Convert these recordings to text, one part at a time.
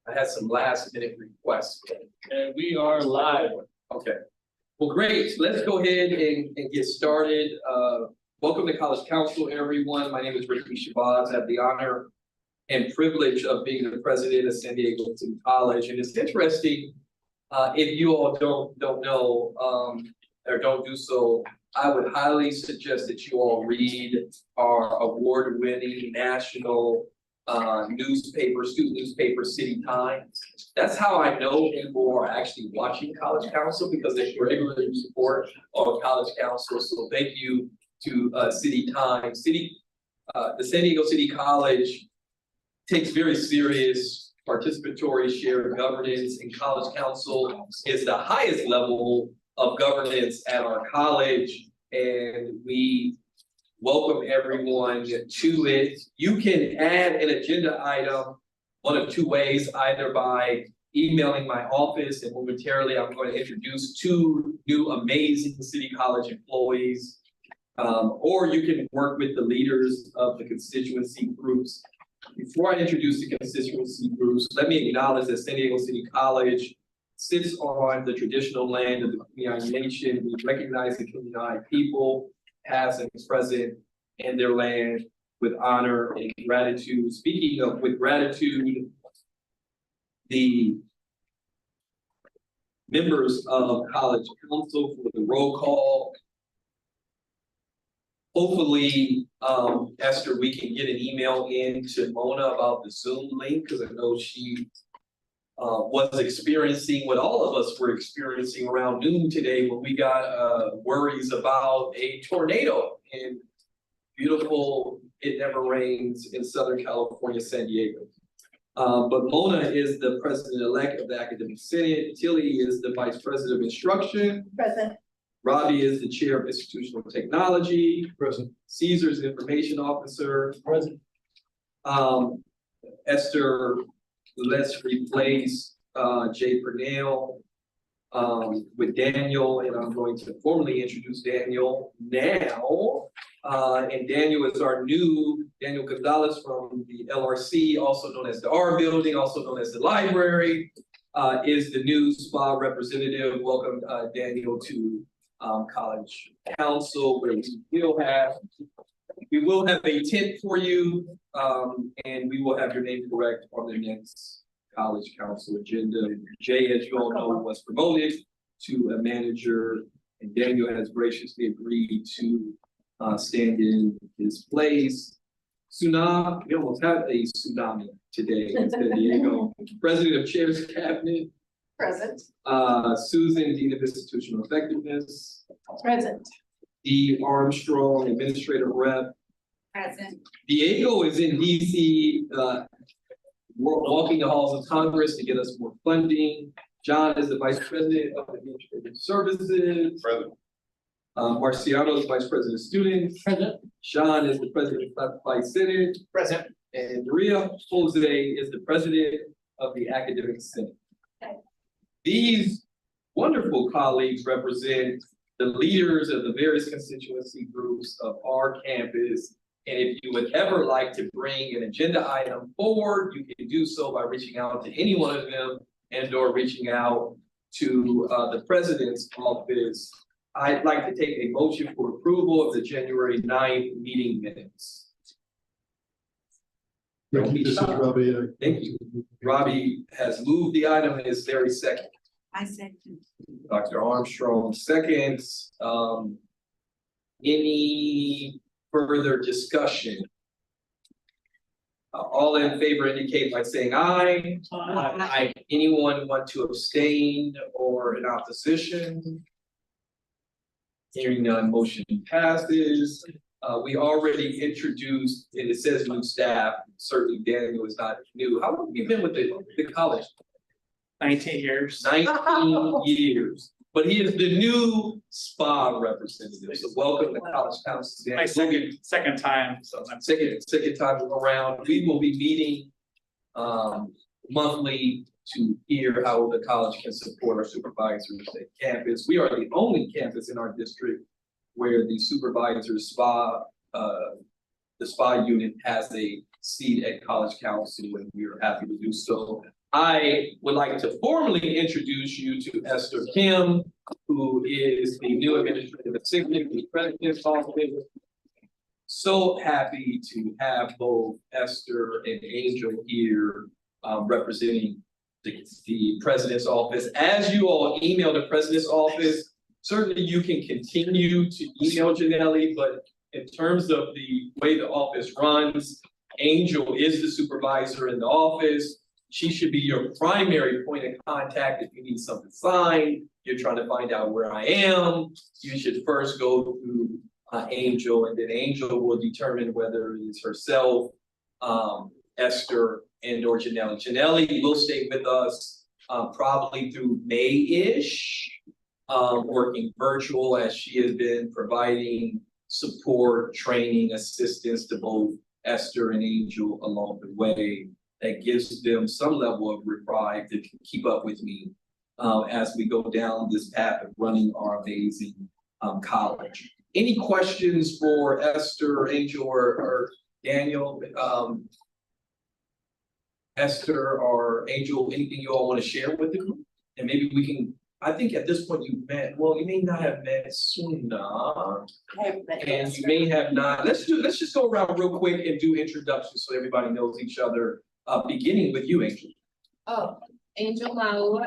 I had some last minute requests. And we are live. Okay. Well, great. Let's go ahead and get started. Welcome to College Council, everyone. My name is Ricky Shabazz. I have the honor and privilege of being the president of San Diego City College. And it's interesting, if you all don't know, or don't do so, I would highly suggest that you all read our award-winning national student newspaper, City Times. That's how I know people are actually watching College Council, because they regularly support our College Council. So thank you to City Times. The San Diego City College takes very serious participatory shared governance, and College Council is the highest level of governance at our college, and we welcome everyone to it. You can add an agenda item one of two ways, either by emailing my office, and momentarily I'm going to introduce two new amazing City College employees, or you can work with the leaders of the constituency groups. Before I introduce the constituency groups, let me acknowledge that San Diego City College sits on the traditional land of the Kumeyaay Nation. We recognize the Kumeyaay people, past and present, and their land with honor and gratitude. Speaking of with gratitude, the members of College Council for the roll call. Hopefully, Esther, we can get an email in to Mona about the Zoom link, because I know she was experiencing what all of us were experiencing around noon today, when we got worries about a tornado in beautiful, it never rains in Southern California, San Diego. But Mona is the president-elect of the Academic Senate. Tilly is the vice president of instruction. Present. Robbie is the chair of institutional technology. Present. Caesar's information officer. Present. Esther, let's replace Jay Purnell with Daniel, and I'm going to formally introduce Daniel now. And Daniel is our new Daniel Gonzalez from the LRC, also known as the R Building, also known as the library, is the new SPA representative. Welcome, Daniel, to College Council, where we will have a tent for you, and we will have your name correct on the next College Council agenda. Jay, as you all know, was promoted to a manager, and Daniel has graciously agreed to stand in his place. Tsunami, we almost had a tsunami today in San Diego. President of Chairs Cabinet. Present. Susan, Dean of Institutional Effectiveness. Present. Dee Armstrong, Administrative Rep. Present. Diego is in DC, walking the halls of Congress to get us more funding. John is the Vice President of Administrative Services. Present. Marciano is Vice President of Students. Present. Sean is the President of Classified Senate. Present. And Maria Jose is the President of the Academic Senate. Okay. These wonderful colleagues represent the leaders of the various constituency groups of our campus. And if you would ever like to bring an agenda item forward, you can do so by reaching out to any one of them, and or reaching out to the president's office. I'd like to take a motion for approval of the January 9th meeting minutes. Thank you, this is Robbie. Thank you. Robbie has moved the item and is very second. I second. Dr. Armstrong seconds. Any further discussion? All in favor indicate by saying aye. Aye. Anyone want to abstain or in opposition? Hearing none, motion passes. We already introduced, and it says new staff. Certainly Daniel is not new. How long have you been with the college? 19 years. 19 years. But he is the new SPA representative. So welcome to College Council. My second time. So I'm Second time around. We will be meeting monthly to hear how the college can support our supervisors at campus. We are the only campus in our district where the supervisor SPA, the SPA unit has a seat at College Council, and we are happy to do so. I would like to formally introduce you to Esther Kim, who is the new administrative assistant to the president's office. So happy to have both Esther and Angel here, representing the president's office. As you all email the president's office, certainly you can continue to email Janelle, but in terms of the way the office runs, Angel is the supervisor in the office. She should be your primary point of contact if you need something signed, you're trying to find out where I am. You should first go through Angel, and then Angel will determine whether it's herself, Esther, and or Janelle. Janelle will stay with us probably through May-ish, working virtual as she has been providing support, training, assistance to both Esther and Angel along the way. That gives them some level of reprieve to keep up with me as we go down this path of running our amazing college. Any questions for Esther, Angel, or Daniel? Esther or Angel, anything you all want to share with the group? And maybe we can, I think at this point you met, well, you may not have met Suna. And you may have not. Let's just go around real quick and do introductions so everybody knows each other. Beginning with you, Angel. Oh, Angel Lau,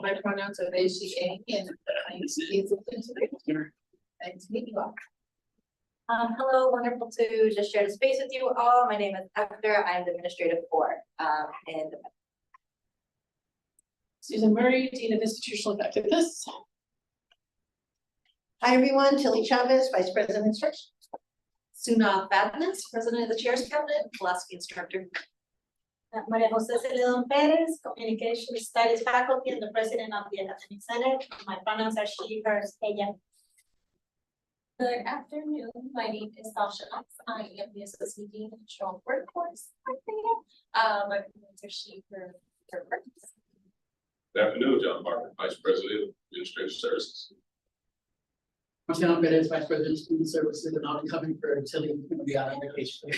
my pronouns are they, she, and nice to meet you all. Hello, wonderful to just share the space with you all. My name is Esther. I'm the administrative board. And Susan Murray, Dean of Institutional Effectiveness. Hi, everyone. Tilly Chavez, Vice President Instruction. Suna Fatness, president of the Chairs Cabinet, philosophy instructor. Maria Jose Celedon Perez, Communication Studies Faculty and the President of the Academic Senate. My pronouns are she, hers, ella. Good afternoon, my name is Sasha Knox. I am the Associate Dean of Strong Workforce. My pronouns are she, her purpose. Good afternoon, John Parker, Vice President of Administrative Services. Marciano Perez, Vice President of Student Services, and I'll be coming for Tilly to be on vacation.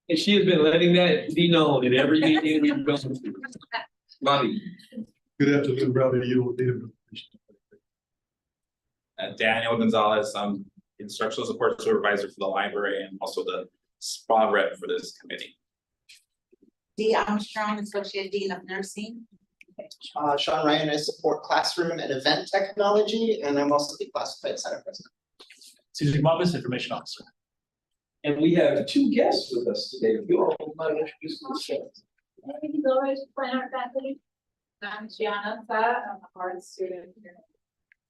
And she has been letting that be known in every meeting we've gone to. Bobby. Good afternoon, Robert. You Daniel Gonzalez, I'm instructional support supervisor for the library and also the SPA rep for this committee. Dee Armstrong, Associate Dean of Nursing. Sean Ryan, I support classroom and event technology, and I'm also the classified center president. Susan Mamas, information officer. And we have two guests with us today. If you all mind introducing yourselves. I'm Gianna Sa, I'm a hard student here.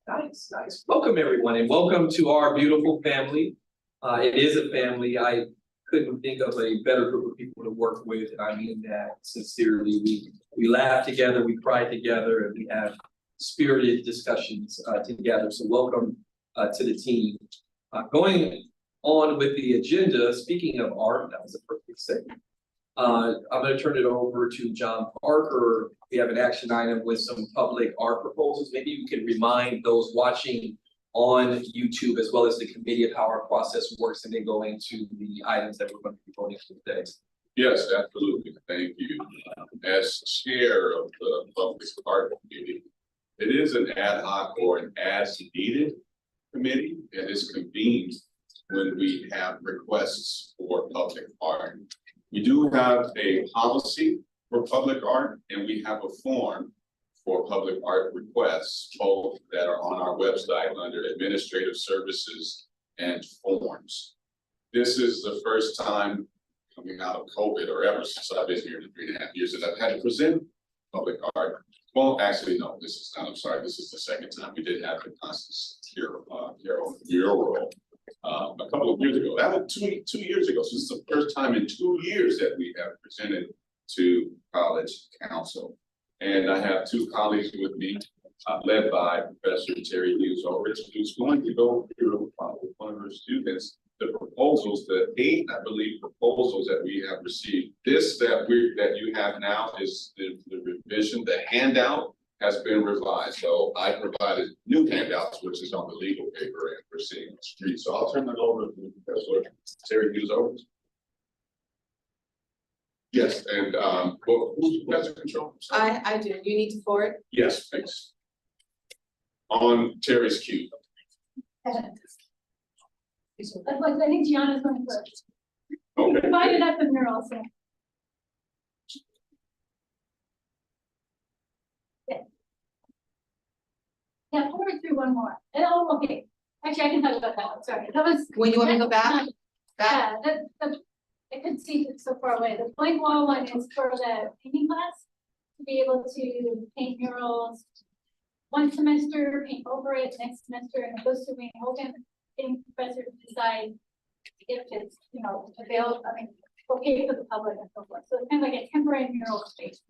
Nice, nice. Welcome, everyone, and welcome to our beautiful family. It is a family. I couldn't think of a better group of people to work with, and I mean that sincerely. We laugh together, we cry together, and we have spirited discussions together. So welcome to the team. Going on with the agenda, speaking of art, that was a perfect segment. I'm going to turn it over to John Parker. We have an action item with some public art proposals. Maybe you can remind those watching on YouTube as well as the committee of how our process works, and then go into the items that we're going to be voting for today. Yes, absolutely. Thank you. As chair of the Public Art Committee, it is an ad hoc or an as needed committee that is convened when we have requests for public art. We do have a policy for public art, and we have a form for public art requests, both that are on our website under administrative services and forms. This is the first time coming out of COVID, or ever since I've been here in 3.5 years, that I've had to present public art. Well, actually, no, this is not, I'm sorry, this is the second time. We did have the Constance mural a couple of years ago. That was two years ago. So this is the first time in 2 years that we have presented to College Council. And I have two colleagues with me, led by Professor Terry Hughes Ulrich, who's going to go through with one of her students the proposals, the 8, I believe, proposals that we have received. This that you have now is the revision. The handout has been revised, so I provided new handouts, which is on the legal paper and we're seeing on the street, so I'll turn that over to Professor Terry Hughes over. Yes, and, well, who's Professor Control? I do, you need to forward. Yes, thanks. On Terry's cue. That's like, I think Gianna's going first. Okay. Provided up in here also. Yeah, forward through one more. Oh, okay. Actually, I can talk about that one, sorry. That was. When you want me to go back? Yeah, I couldn't see it so far away. The blank wall one is for the painting class. To be able to paint murals. One semester, paint over it, next semester, and it goes to Wayne Hogan, getting professor to decide. If it's, you know, available, I mean, okay for the public and so forth. So it's kind of like a temporary mural space.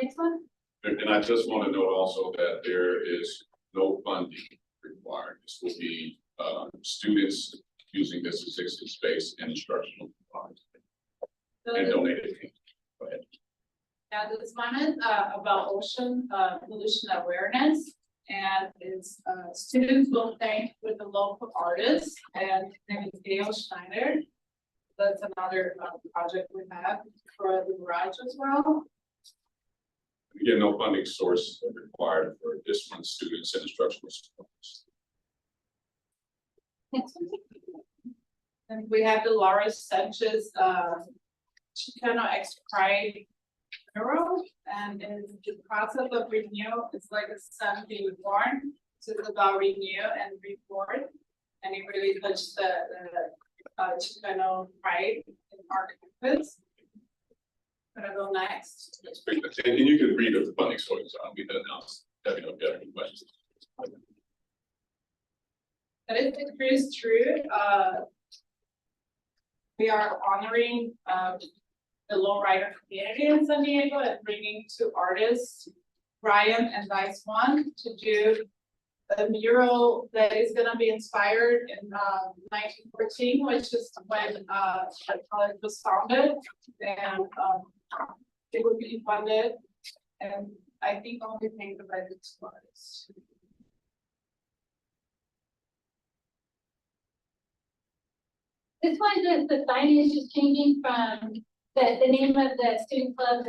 Next one. And I just want to note also that there is no funding required. This will be students using this as existing space and instructional supplies and donated. Go ahead. Yeah, this one is about ocean pollution awareness. And it's students will paint with the local artists, and his name is Gail Schneider. That's another project we have for the garage as well. Again, no funding source required for this one, students and instructional supplies. Next one. And we have the Laura Sanchez Chicano X Pride mural, and in the process of renewal, it's like a son being born. So it's about renew and reborn, and it really touched the Chicano pride in our campus. Gonna go next. That's great. And you can read the funding sources. I'll be done now. Have you got any questions? That is the Chris True. We are honoring the lowrider community in San Diego and bringing two artists, Ryan and Dice One, to do a mural that is gonna be inspired in 1914, which is when our college was founded, and it would be funded, and I think only painted by the two artists. This one, the signage is changing from the name of the student club,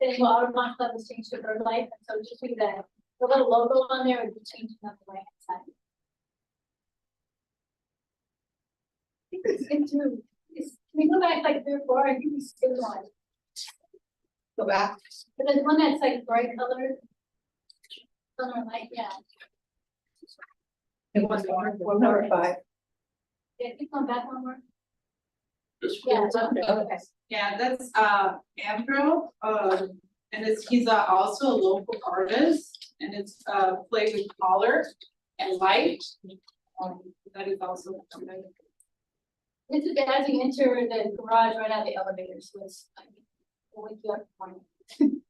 the Audubon Club is changed to Bird Life, and so just be the little logo on there would be changing on the right hand side. It's through, can we go back like 3 or 4? I think we skipped one. Go back. But there's one that's like bright colored. Color light, yeah. And one more, 5. Yeah, keep going back one more. This Yeah, Okay. Yeah, that's Andrew, and he's also a local artist, and it's played with color and light. That is also something. This is as you enter the garage right out the elevator, so it's like, we'll wake you up in the morning.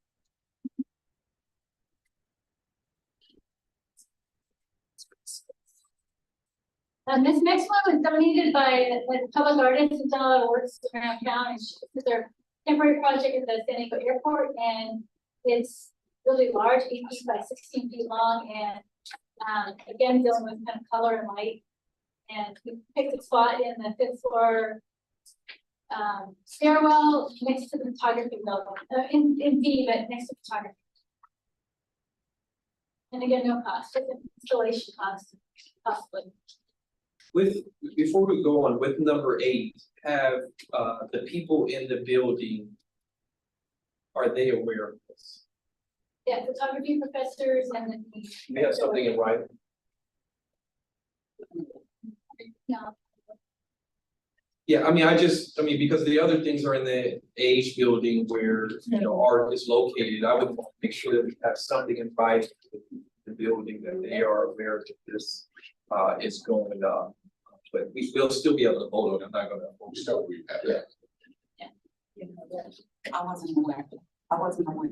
And this next one was donated by the public artist who's done a lot of work around town, and this is their temporary project at the San Diego Airport, and it's really large, 8 feet by 16 feet long, and again, dealing with kind of color and light. And we picked a spot in the 5th floor stairwell next to the photography building, in B, but next to photography. And again, no cost, just an installation cost, possibly. Before we go on with number 8, have the people in the building, are they aware of this? Yeah, photography professors and then. We have something in writing. No. Yeah, I mean, because the other things are in the age building where, you know, art is located, I would make sure that we have something in writing with the building that they are aware that this is going on. But we will still be able to vote on it. I'm not gonna. So we have that. I wasn't aware. I wasn't aware.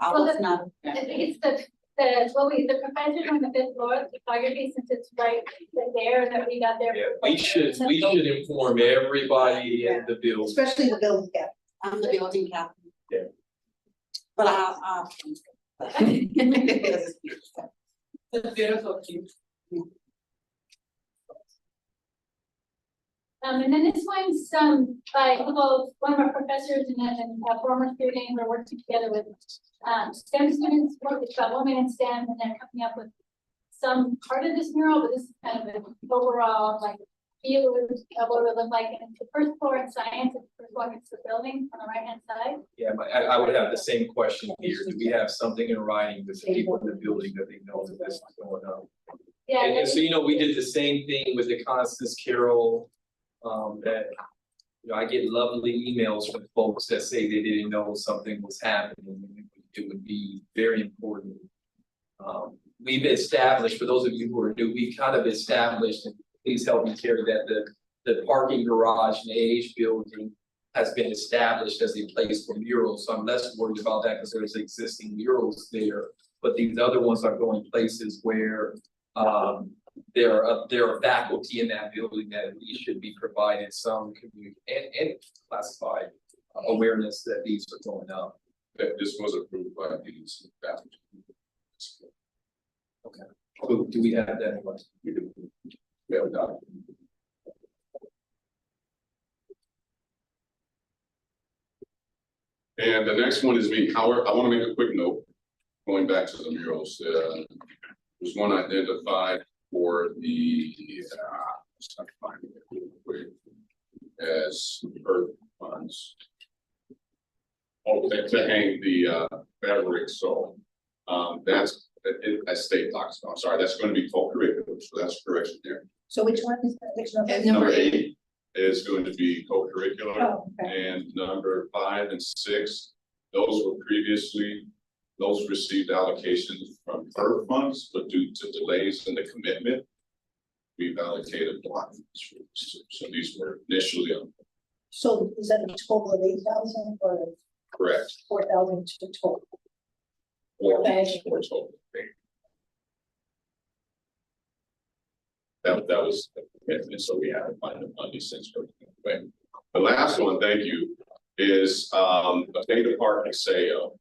I Well, was the- not. I think it's the professor on the 5th floor, photography, since it's right there that we got there. Yeah, we should inform everybody in the building. Especially the building cap. I'm the building captain. But I'll. It's a beautiful piece. And then this one's, by, well, one of our professors and then a former student, we're working together with, STEM students, work with women in STEM, and they're coming up with some part of this mural, but this is kind of an overall, like, view of what it would look like, and it's the first floor in science, it's the first floor against the building on the right-hand side. Yeah, I would have the same question here. Do we have something in writing that the people in the building that they know that this is going on? Yeah, And so, you know, we did the same thing with the Constance Carroll, that, you know, I get lovely emails from folks that say they didn't know something was happening. It would be very important. We've established, for those of you who are new, we kind of established, and please help me carry that, the parking garage in the Age building has been established as a place for murals, so I'm less worried about that because there's existing murals there. But these other ones are going places where, there are faculty in that building that at least should be provided some community and classified awareness that these are going up. That this was approved by these faculty. Okay. So do we have that? We do. We have a document. And the next one is me. However, I want to make a quick note, going back to the murals. There's one identified for the as earth funds. Oh, to hang the Beverly Soul. That's as state talks about. I'm sorry, that's going to be co-curricular, so that's correction there. So which one is that? Which number? Number 8 is going to be co-curricular, Oh, okay. and number 5 and 6, those were previously, those received allocations from HERF funds, but due to delays in the commitment, we've allocated block funds. So these were initially So is that a total of 8,000 or correct. 4,000 to total? Or Okay. total. That was the commitment, so we had to find the money since. The last one, thank you, is Data Park Exeo.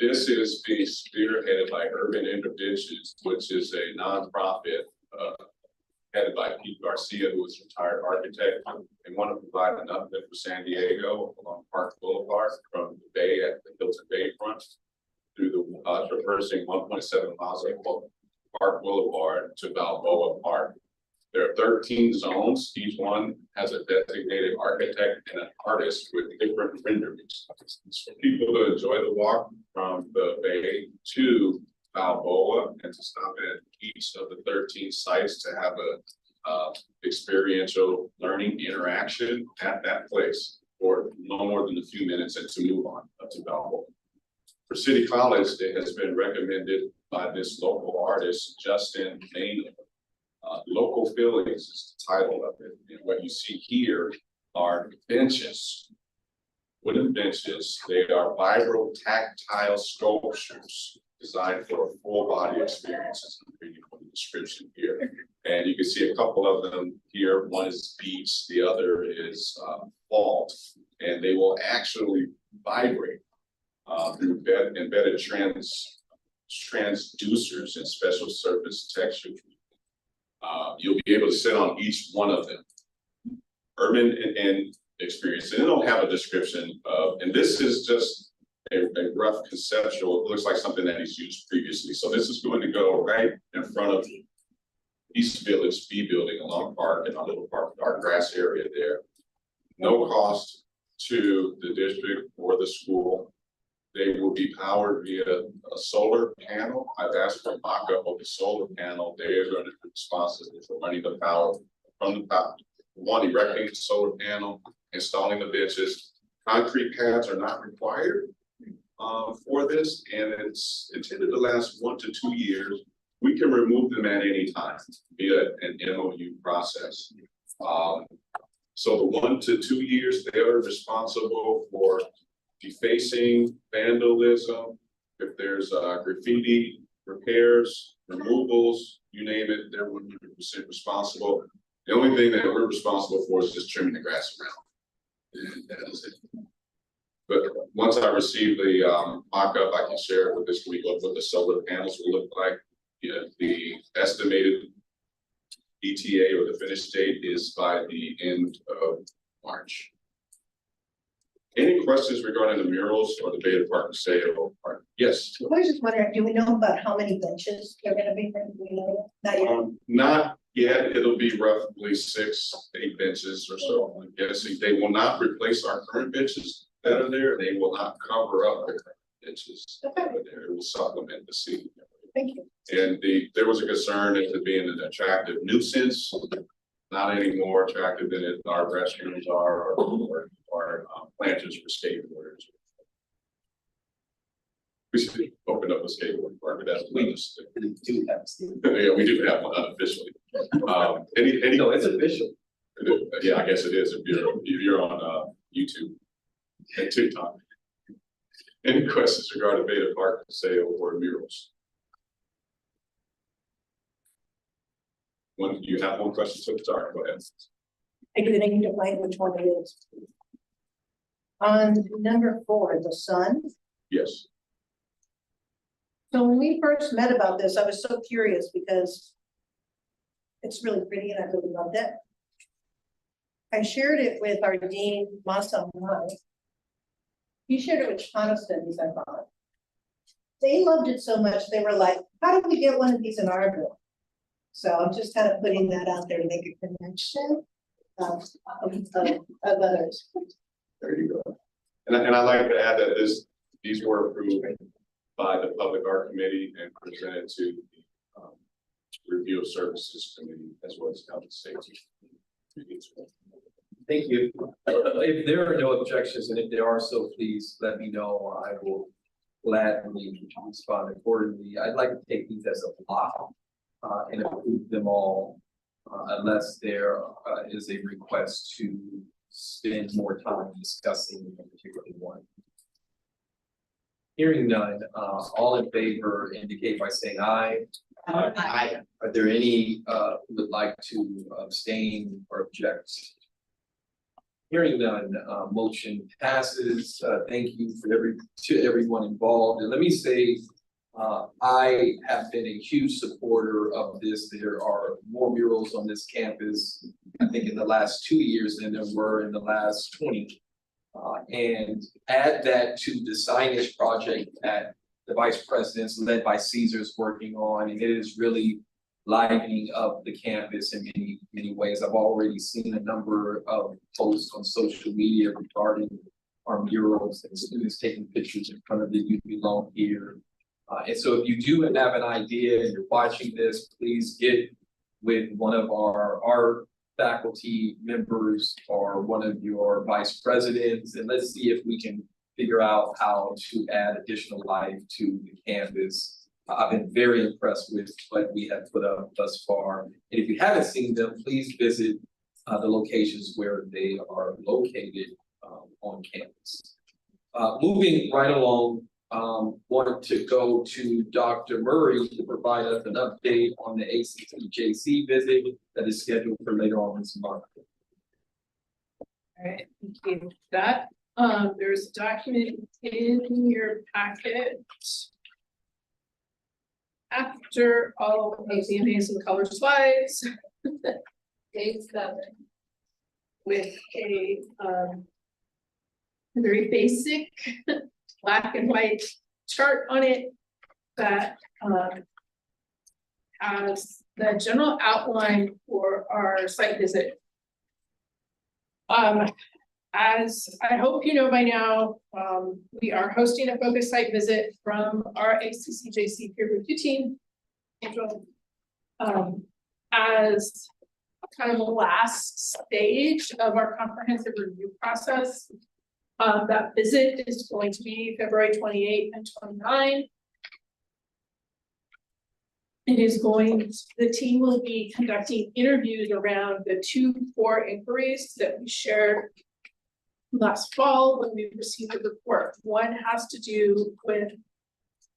This is being spearheaded by Urban Interventions, which is a nonprofit headed by Pete Garcia, who is a retired architect. They want to provide an uplift for San Diego along Park Boulevard from the bay at the Hilton Bayfront through the traversing 1.7 miles of Park Boulevard to Balboa Park. There are 13 zones. Each one has a designated architect and an artist with different renderings. For people to enjoy the walk from the bay to Balboa and to stop at each of the 13 sites to have a experiential learning interaction at that place for no more than a few minutes and to move on to Balboa. For City College, it has been recommended by this local artist, Justin Maynard. Local Feelings is the title of it. And what you see here are benches, wooden benches. They are vibral tactile sculptures designed for a full body experience. I'm reading from the description here. And you can see a couple of them here. One is beach, the other is fault. And they will actually vibrate through embedded transducers and special surface texture. You'll be able to sit on each one of them. Urban and experience, and it'll have a description of, and this is just a rough conceptual. It looks like something that he's used previously. So this is going to go right in front of East Village B building along Park and a little park, our grass area there. No cost to the district or the school. They will be powered via a solar panel. I've asked for a mock-up of the solar panel. They are going to be responsible for running the power from the top. One, erecting the solar panel, installing the benches. Concrete pads are not required for this, and it's intended to last 1 to 2 years. We can remove them at any time via an MOU process. So the 1 to 2 years, they are responsible for defacing, vandalism, if there's graffiti, repairs, removals, you name it, they're 100% responsible. The only thing that we're responsible for is just trimming the grass around. And that is it. But once I receive the mock-up, I can share it with this week of what the solar panels will look like. Yeah, the estimated ETA or the finish date is by the end of March. Any questions regarding the murals or the Beta Park and sale? Yes. I was just wondering, do we know about how many benches they're gonna be, not yet? Not yet, it'll be roughly 6, 8 benches or so. I'm guessing they will not replace our current benches that are there. They will not cover up the current benches that are there. It will supplement the seating. Thank you. And there was a concern as to being an attractive nuisance, not any more attractive than our restrooms are or planters for skateboarders. We should open up a skateboard park, but that's we do have. yeah, we do have one unofficially. Any No, it's official. Yeah, I guess it is if you're on YouTube and TikTok. Any questions regarding Beta Park sale or murals? One, you have one question, so sorry, go ahead. I need to find which one it is. On number 4, the sun. Yes. So when we first met about this, I was so curious because it's really pretty and I really loved it. I shared it with our dean, Masa Mai. He shared it with China Studies, I thought. They loved it so much, they were like, how do we get one of these in our bill? So I'm just kind of putting that out there to make a connection of others. There you go. And I'd like to add that these were approved by the Public Art Committee and presented to the Review of Services Committee as well as Health and Safety. Thank you. If there are no objections, and if there are, so please let me know. I will gladly respond accordingly. I'd like to take these as a block and approve them all unless there is a request to spend more time discussing a particular one. Hearing none, all in favor indicate by saying aye. Aye. Are there any who would like to abstain or object? Hearing none, motion passes. Thank you to everyone involved. And let me say, I have been a huge supporter of this. There are more murals on this campus, I think in the last 2 years than there were in the last 20. And add that to the signage project that the vice president's led by Caesar's working on, and it is really livening up the campus in many ways. I've already seen a number of posts on social media regarding our murals and students taking pictures in front of the You Belong Here. And so if you do have an idea and you're watching this, please get with one of our faculty members or one of your vice presidents, and let's see if we can figure out how to add additional life to the campus. I've been very impressed with what we have put up thus far. And if you haven't seen them, please visit the locations where they are located on campus. Moving right along, wanted to go to Dr. Murray to provide us an update on the ACTJC visit that is scheduled for later on this month. All right, thank you for that. There's a document in your packet. After all of the amazing color slides. Page 7. With a very basic black and white chart on it that has the general outline for our site visit. As I hope you know by now, we are hosting a focus site visit from our ACCJC peer review team. As kind of the last stage of our comprehensive review process. That visit is going to be February 28 and 29. The team will be conducting interviews around the 2 core inquiries that we shared last fall when we received the report. One has to do with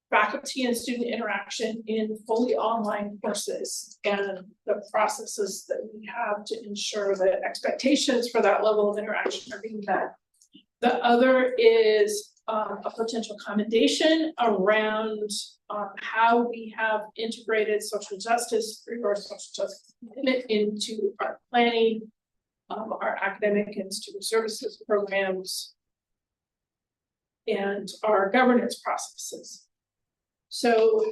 faculty and student interaction in fully online courses and the processes that we have to ensure that expectations for that level of interaction are being met. The other is a potential commendation around how we have integrated social justice, reverse social justice commitment into our planning, our academic and student services programs, and our governance processes. So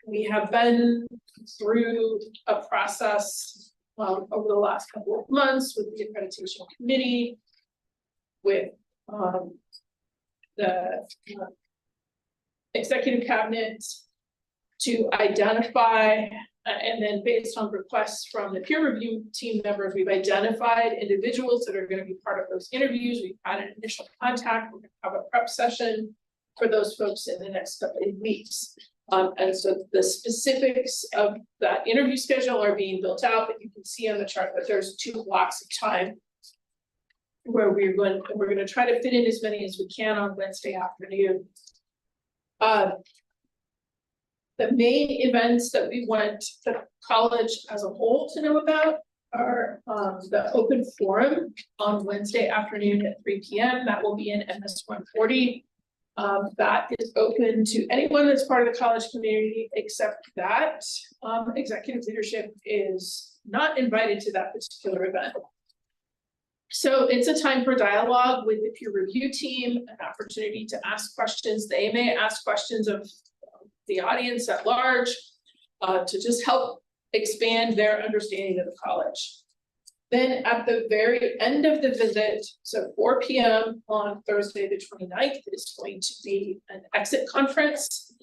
we have been through a process over the last couple of months with the accreditation committee, with the executive cabinet to identify, and then based on requests from the peer review team members, we've identified individuals that are going to be part of those interviews. We've had an initial contact. We're going to have a prep session for those folks in the next couple of weeks. And so the specifics of that interview schedule are being built out, but you can see on the chart that there's 2 blocks of time where we're going to try to fit in as many as we can on Wednesday afternoon. The main events that we want the college as a whole to know about are the open forum on Wednesday afternoon at 3 p.m. That will be in MS 140. That is open to anyone that's part of the college community, except that executive leadership is not invited to that particular event. So it's a time for dialogue with the peer review team, an opportunity to ask questions. They may ask questions of the audience at large to just help expand their understanding of the college. Then at the very end of the visit, so 4 p.m. on Thursday the 29th is going to be an exit conference.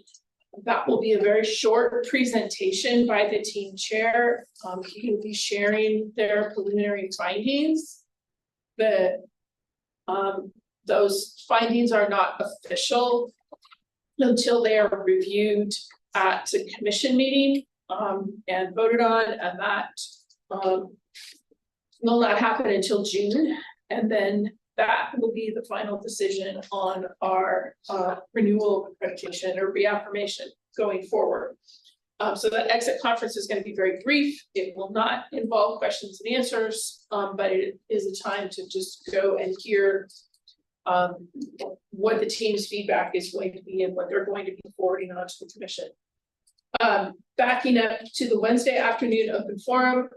That will be a very short presentation by the team chair. He will be sharing their preliminary findings. Those findings are not official until they are reviewed at a commission meeting and voted on, and that will not happen until June. And then that will be the final decision on our renewal accreditation or reaffirmation going forward. So that exit conference is going to be very brief. It will not involve questions and answers, but it is a time to just go and hear what the team's feedback is going to be and what they're going to be forwarding on to the commission. Backing up to the Wednesday afternoon open forum,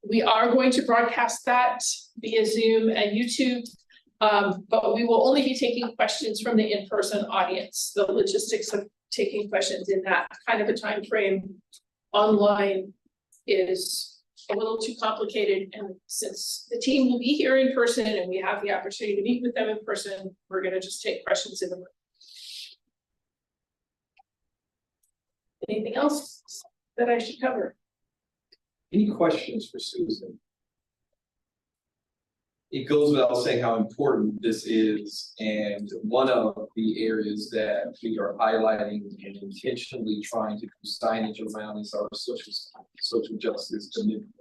we are going to broadcast that via Zoom and YouTube, but we will only be taking questions from the in-person audience. The logistics of taking questions in that kind of a time frame online is a little too complicated, and since the team will be here in person and we have the opportunity to meet with them in person, we're going to just take questions in the room. Anything else that I should cover? Any questions for Susan? It goes without saying how important this is, and one of the areas that we are highlighting and intentionally trying to do signage around is our social justice commitment.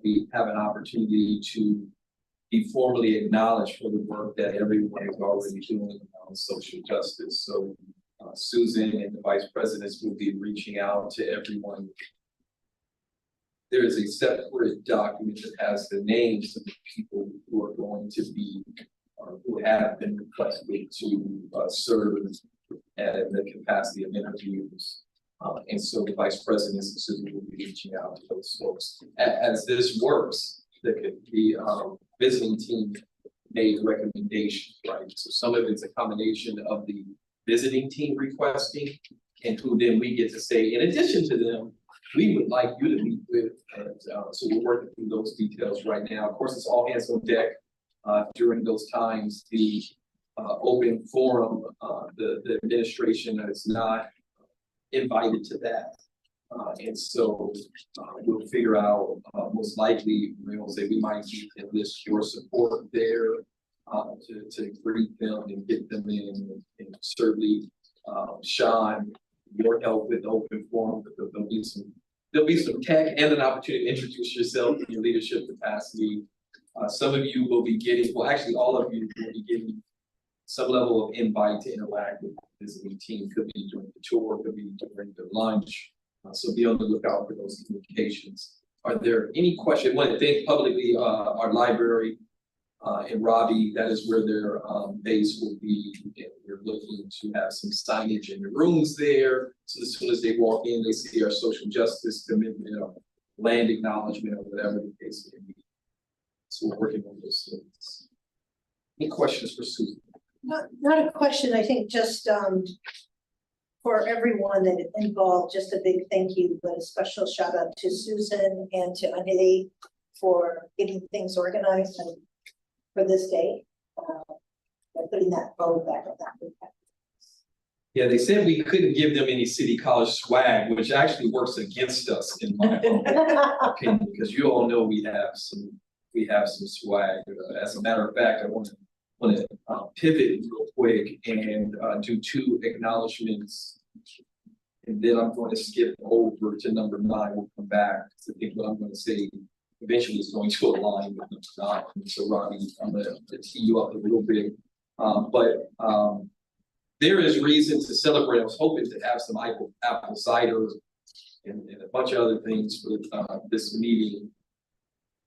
We have an opportunity to be formally acknowledged for the work that everyone is already doing around social justice. So Susan and the vice presidents will be reaching out to everyone. There is a separate document that has the names of the people who are going to be, who have been requested to serve at the capacity of interviews. And so the vice president and Susan will be reaching out to those folks. As this works, the visiting team made recommendations, right? So some of it's a combination of the visiting team requesting, and who then we get to say, in addition to them, we would like you to meet with, and so we're working through those details right now. Of course, it's all hands on deck. During those times, the open forum, the administration is not invited to that. And so we'll figure out, most likely, we'll say we might need to enlist your support there to greet them and get them in, and certainly Sean, your help with open forum, but there'll be some tech and an opportunity to introduce yourself in your leadership capacity. Some of you will be getting, well, actually all of you will be getting some level of invite to interact with the visiting team. Could be during the tour, could be during the lunch. So be on the lookout for those communications. Are there any questions? I want to thank publicly our library in Robbie, that is where their base will be. And we're looking to have some signage in the rooms there. So as soon as they walk in, they see our social justice commitment or land acknowledgement or whatever the case may be. So we're working on those things. Any questions for Susan? Not a question, I think just, for everyone that involved, just a big thank you, but a special shout out to Susan and to Anjali for getting things organized and for this day. And putting that vote back on that. Yeah, they said we couldn't give them any City College swag, which actually works against us in my opinion, because you all know we have some swag. As a matter of fact, I want to pivot real quick and do 2 acknowledgements. And then I'm going to skip over to number 9. We'll come back. I think what I'm going to say eventually is going to align with number 9. So Robbie, I'm going to tee you up a little bit. There is reason to celebrate. I was hoping to have some apple cider and a bunch of other things for this meeting.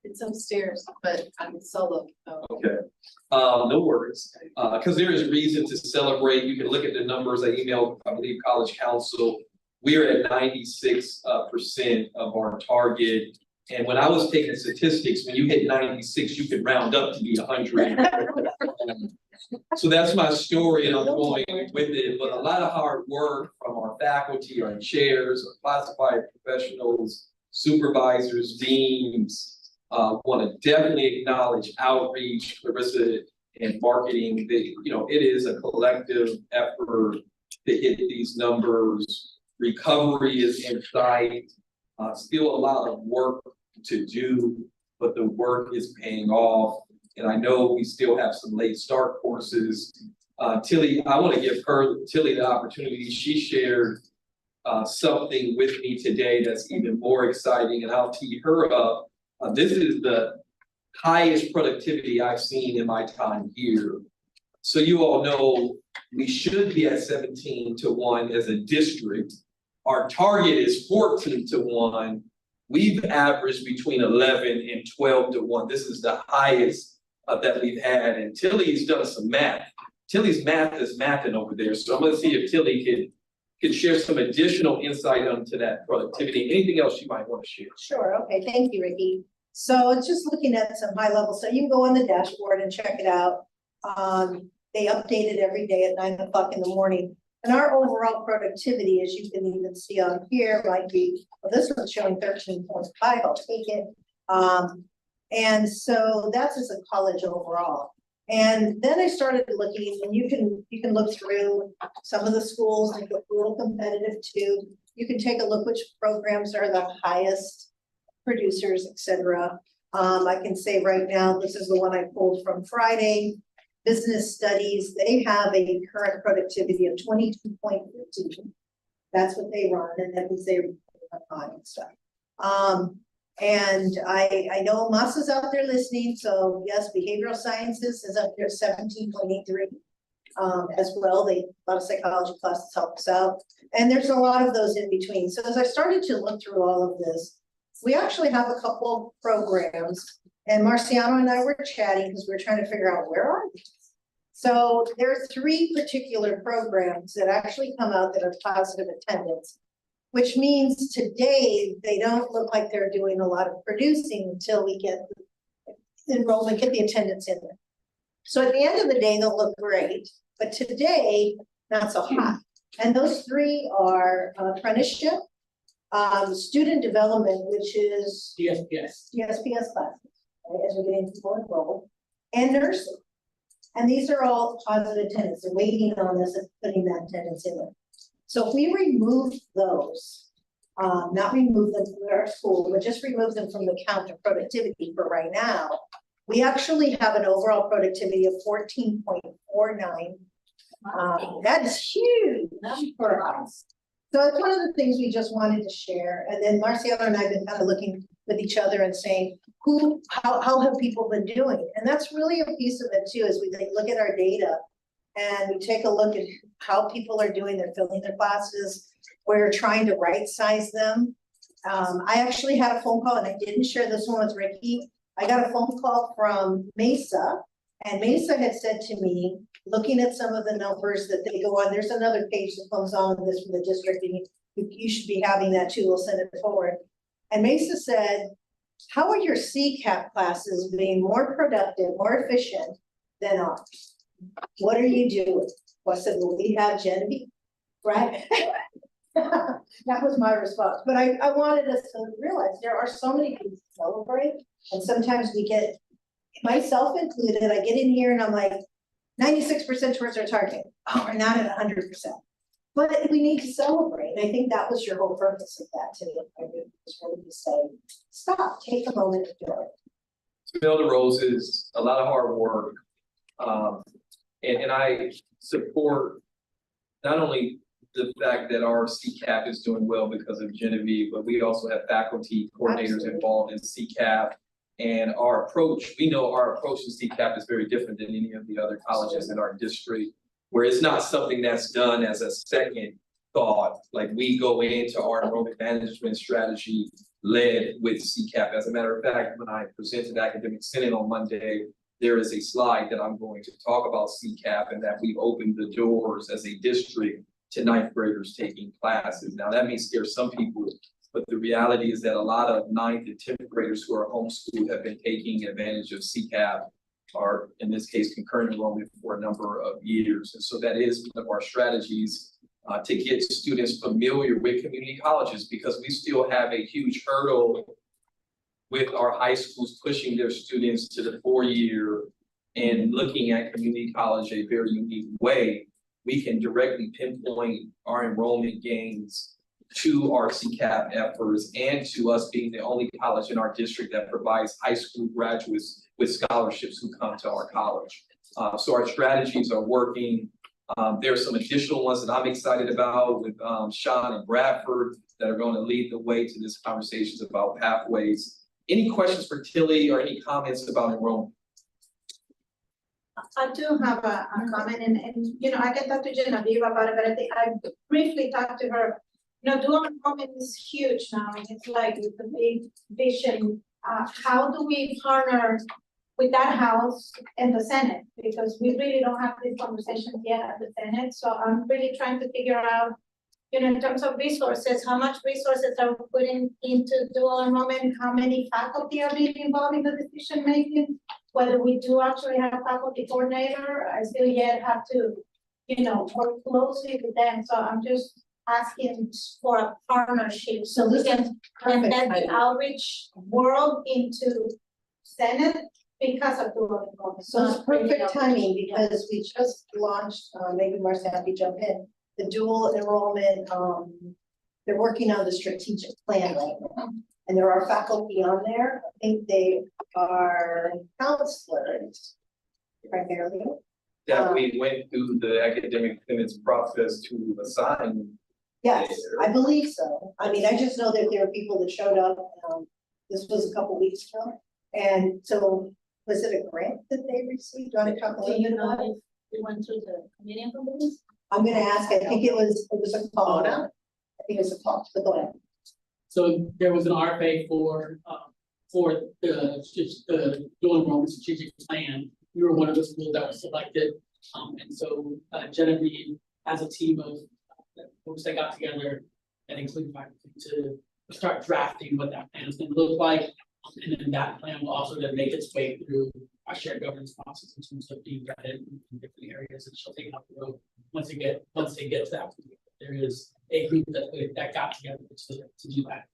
It's upstairs, but I'm solo. So. Okay, no worries, because there is reason to celebrate. You can look at the numbers. I emailed, I believe, College Council. We are at 96% of our target. And when I was taking statistics, when you hit 96, you can round up to be 100. So that's my story, and I'm going with it. But a lot of hard work from our faculty, our chairs, our classified professionals, supervisors, deans. Want to definitely acknowledge outreach, Clarissa, and marketing. It is a collective effort to hit these numbers. Recovery is in sight. Still a lot of work to do, but the work is paying off. And I know we still have some late start courses. Tilly, I want to give Tilly the opportunity. She shared something with me today that's even more exciting, and I'll tee her up. This is the highest productivity I've seen in my time here. So you all know we should be at 17-1 as a district. Our target is 14-1. We've averaged between 11 and 12-1. This is the highest that we've had. And Tilly's done some math. Tilly's math is mathing over there. So I'm going to see if Tilly could share some additional insight onto that productivity. Anything else you might want to share? Sure, okay, thank you, Ricky. So it's just looking at some high level, so you can go on the dashboard and check it out. They update it every day at 9 o'clock in the morning. And our overall productivity, as you can even see on here, might be, well, this one's showing 13.5, I'll take it. And so that's as a college overall. And then I started looking, and you can look through some of the schools, and look a little competitive too. You can take a look which programs are the highest producers, etc. I can say right now, this is the one I pulled from Friday. Business Studies, they have a current productivity of 22.15. That's what they run, and that means they're on and stuff. And I know Masa's out there listening, so yes, behavioral sciences is up there 17.83 as well. A lot of psychology classes help us out, and there's a lot of those in between. So as I started to look through all of this, we actually have a couple of programs, and Marciano and I were chatting because we were trying to figure out where are these. So there are 3 particular programs that actually come out that are positive attendance, which means today they don't look like they're doing a lot of producing until we get the enrollment, get the attendance in there. So at the end of the day, they'll look great, but today, not so hot. And those 3 are apprenticeship, student development, which is DSPS classes, right, as we get into more enrollment, and nursing. And these are all positive attendance. They're waiting on us and putting that attendance in there. So if we remove those, not remove them from our school, but just remove them from the count of productivity for right now, we actually have an overall productivity of 14.49. That is huge for us. So it's one of the things we just wanted to share. And then Marciano and I have been kind of looking with each other and saying, how have people been doing? And that's really a piece of it too, as we look at our data and we take a look at how people are doing. They're filling their classes. We're trying to right size them. I actually had a phone call, and I didn't share this one with Ricky, I got a phone call from Mesa, and Mesa had said to me, looking at some of the numbers that they go on, there's another page that comes on this from the district, and you should be having that too, we'll send it forward. And Mesa said, how are your CCAP classes being more productive, more efficient than ours? What are you doing? Well, I said, well, we have Genevieve, right? That was my response, but I wanted us to realize there are so many things to celebrate, and sometimes we get, myself included, I get in here and I'm like, 96% towards our target. Oh, we're not at 100%. But we need to celebrate. And I think that was your whole purpose of that today. I really was really to say, stop, take a moment to do it. Smell the roses, a lot of hard work. And I support not only the fact that our CCAP is doing well because of Genevieve, but we also have faculty coordinators Absolutely. involved in CCAP. And our approach, we know our approach to CCAP is very different than any of the other colleges in our district, where it's not something that's done as a second thought. Like we go into our enrollment management strategy led with CCAP. As a matter of fact, when I presented Academic Senate on Monday, there is a slide that I'm going to talk about CCAP and that we've opened the doors as a district to ninth graders taking classes. Now that may scare some people, but the reality is that a lot of ninth and 10th graders who are homeschooled have been taking advantage of CCAP, or in this case, concurrent enrollment for a number of years. And so that is one of our strategies to get students familiar with community colleges, because we still have a huge hurdle with our high schools pushing their students to the 4-year and looking at community college a very unique way. We can directly pinpoint our enrollment gains to our CCAP efforts and to us being the only college in our district that provides high school graduates with scholarships who come to our college. So our strategies are working. There are some additional ones that I'm excited about with Sean and Bradford that are going to lead the way to this conversations about pathways. Any questions for Tilly or any comments about enrollment? I do have a comment, and you know, I can talk to Genevieve about it, but I think I briefly talked to her. You know, dual enrollment is huge now, and it's like the big vision. How do we partner with that house and the Senate? Because we really don't have these conversations yet at the Senate, so I'm really trying to figure out, you know, in terms of resources, how much resources are we putting into dual enrollment? How many faculty are being involved in the decision making? Whether we do actually have a faculty coordinator, I still yet have to, you know, work closely with them. So I'm just asking for a partnership so we can embed the outreach world into Senate because of dual enrollment. So it's perfect timing because we just launched, maybe Marcia, have you jump in, the dual enrollment, they're working on the strategic plan right now. And there are faculty on there. I think they are counselors primarily. That we went through the academic senate process to assign. Yes, I believe so. I mean, I just know that there are people that showed up, this was a couple weeks ago. And so, was it a grant that they received? Do you want to talk a little bit about it? We went through the committee of companies. I'm gonna ask, I think it was a call. I think it was a call, but go ahead. So there was an RFA for the dual enrollment strategic plan. We were one of the schools that was selected. And so Genevieve has a team of folks that got together and including faculty to start drafting what that plan is going to look like. And then that plan will also then make its way through our shared governance process in terms of being vetted in different areas, and she'll take it off the road once they get to that point. There is a group that got together to do that.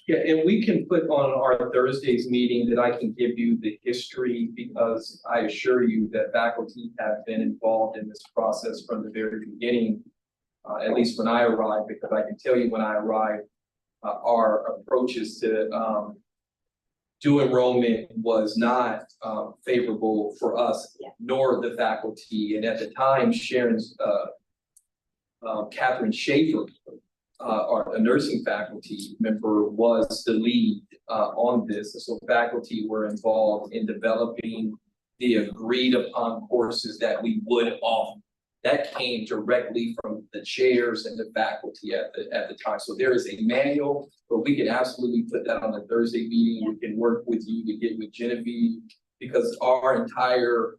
Yeah, and we can put on our Thursday's meeting that I can give you the history, because I assure you that faculty have been involved in this process from the very beginning, at least when I arrived, because I can tell you when I arrived, our approaches to dual enrollment was not favorable for us, nor the faculty. And at the time, Sharon's Catherine Schaefer, a nursing faculty member, was the lead on this. And so faculty were involved in developing the agreed upon courses that we would offer. that came directly from the chairs and the faculty at the time. So there is a manual, but we can absolutely put that on the Thursday meeting. We can work with you to get with Genevieve, because our entire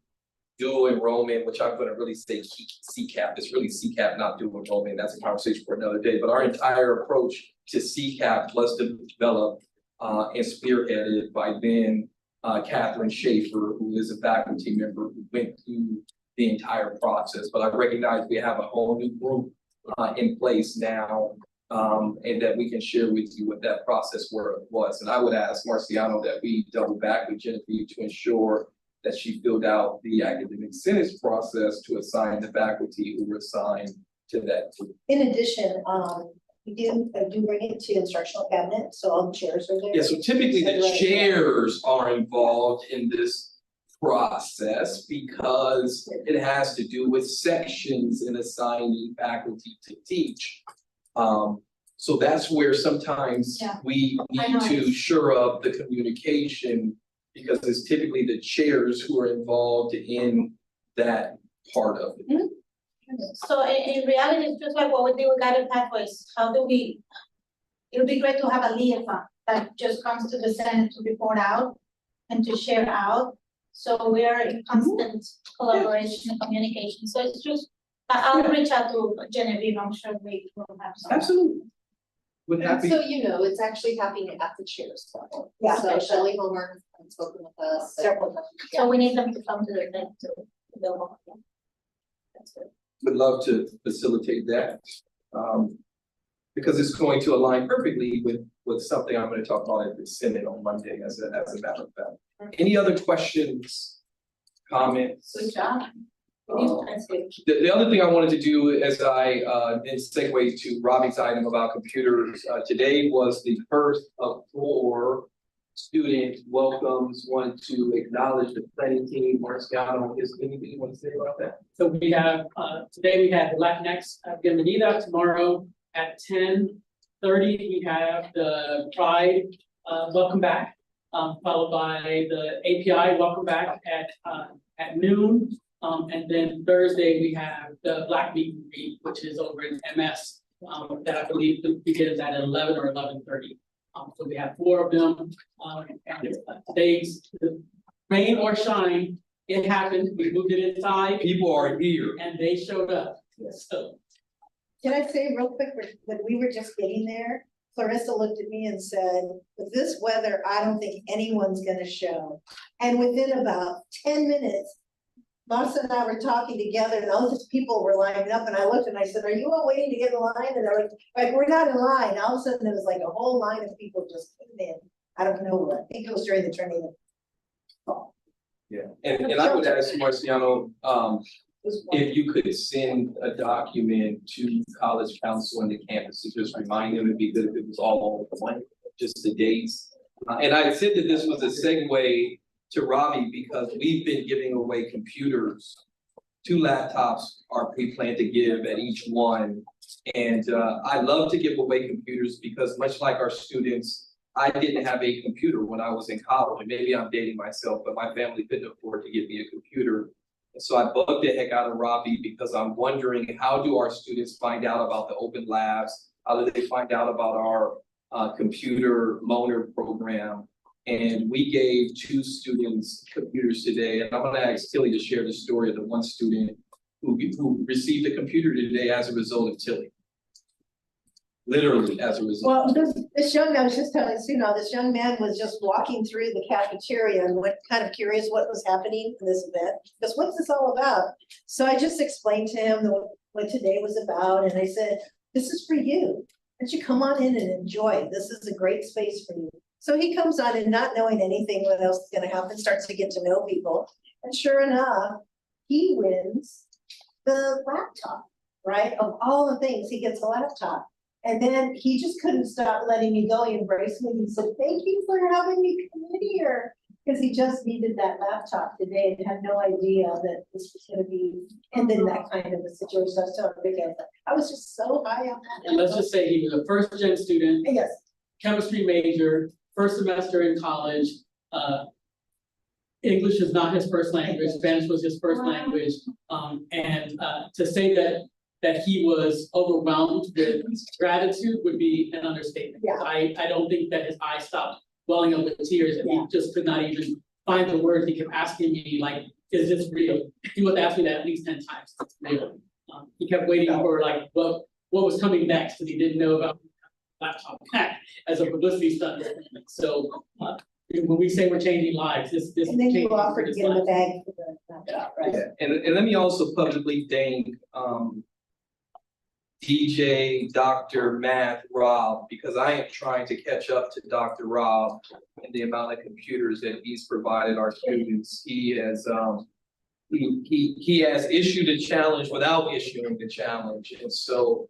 dual enrollment, which I'm gonna really say CCAP, it's really CCAP, not dual enrollment, that's a conversation for another day, but our entire approach to CCAP was developed and spearheaded by then Catherine Schaefer, who is a faculty member who went through the entire process. But I recognize we have a whole new group in place now, and that we can share with you what that process was. And I would ask Marciano that we double back with Genevieve to ensure that she filled out the academic incentives process to assign the faculty who were assigned to that group. In addition, we do bring it to instructional cabinet, so all the chairs are there. Yeah, so typically the chairs are involved in this process because it has to do with sections and assigning faculty to teach. So that's where sometimes Yeah. we I need know. to shore up the communication, because it's typically the chairs who are involved in that part of it. So in reality, it's just like what we do with guided pathways, how do we? It would be great to have a liaison that just comes to the Senate to report out and to share out. So we are in constant collaboration and communication, so it's just, I'll reach out to Genevieve, I'm sure we will have some. Absolutely. Would happy. So you know, it's actually happening at the chairs level. Yeah. So Shelley Homework has spoken with us several times. So we need them to come to the event to build on. That's good. Would love to facilitate that. Because it's going to align perfectly with something I'm gonna talk about at the Senate on Monday as a matter of fact. Any other questions, comments? Good job. That's good. The other thing I wanted to do as I then segue to Robbie's item about computers, today was the first of 4 student welcomes. Wanted to acknowledge the planning team. Marciano, is anything you want to say about that? So we have, today we had the Latinx Bienvenida. Tomorrow at 10:30, we have the Pride Welcome Back, followed by the API Welcome Back at noon. And then Thursday, we have the Black Meet and Greet, which is over in MS, that I believe begins at 11 or 11:30. So we have 4 of them, and today's rain or shine, it happened, we moved it inside. People are here. And they showed up, so. Can I say real quick, when we were just getting there, Clarissa looked at me and said, with this weather, I don't think anyone's gonna show. And within about 10 minutes, Marcia and I were talking together and all these people were lining up and I looked and I said, are you all waiting to get in line? And they're like, we're not in line. All of a sudden, there was like a whole line of people just came in. I don't know what, I think it was during the turning. Yeah, and I would ask Marciano, if you could send a document to college council and the campus to just remind them, it'd be good if it was all on one, just the dates. And I said that this was a segue to Robbie because we've been giving away computers. 2 laptops we plan to give at each one. And I love to give away computers because much like our students, I didn't have a computer when I was in college. And maybe I'm dating myself, but my family couldn't afford to give me a computer. And so I bugged the heck out of Robbie because I'm wondering, how do our students find out about the open labs? How do they find out about our computer loaner program? And we gave 2 students computers today. And I'm gonna ask Tilly to share the story of the one student who received a computer today as a result of Tilly. Literally as a result. Well, this young, I was just telling Sue now, this young man was just walking through the cafeteria and went kind of curious what was happening in this event. Because what's this all about? So I just explained to him what today was about. And I said, this is for you. Why don't you come on in and enjoy? This is a great space for you. So he comes on and not knowing anything what else is gonna happen, starts to get to know people. And sure enough, he wins the laptop, right? Of all the things, he gets a laptop. And then he just couldn't stop letting me go. He embraced me. He said, thank you for having me come in here. Because he just needed that laptop today and had no idea that this was gonna be ending that kind of a situation. I was telling Vicky, I was just so high on that. And let's just say he was a first gen student, Yes. chemistry major, first semester in college. English is not his first language, Spanish was his first language. To say that he was overwhelmed with gratitude would be an understatement. Yeah. I don't think that his eyes stopped welling up with tears, and he just could not even find the words. He kept asking me, like, is this real? He was asking that at least 10 times, it's real. He kept waiting for like what was coming next, because he didn't know about laptop hack as a publicity stunt. So when we say we're changing lives, this. And then you changing offered to his give him a life. bag for the, Yeah, right. Yeah, and let me also publicly thank, DJ, Dr. Math, Rob, because I am trying to catch up to Dr. Rob and the amount of computers that he's provided our students. He has, he has issued a challenge without issuing the challenge. And so,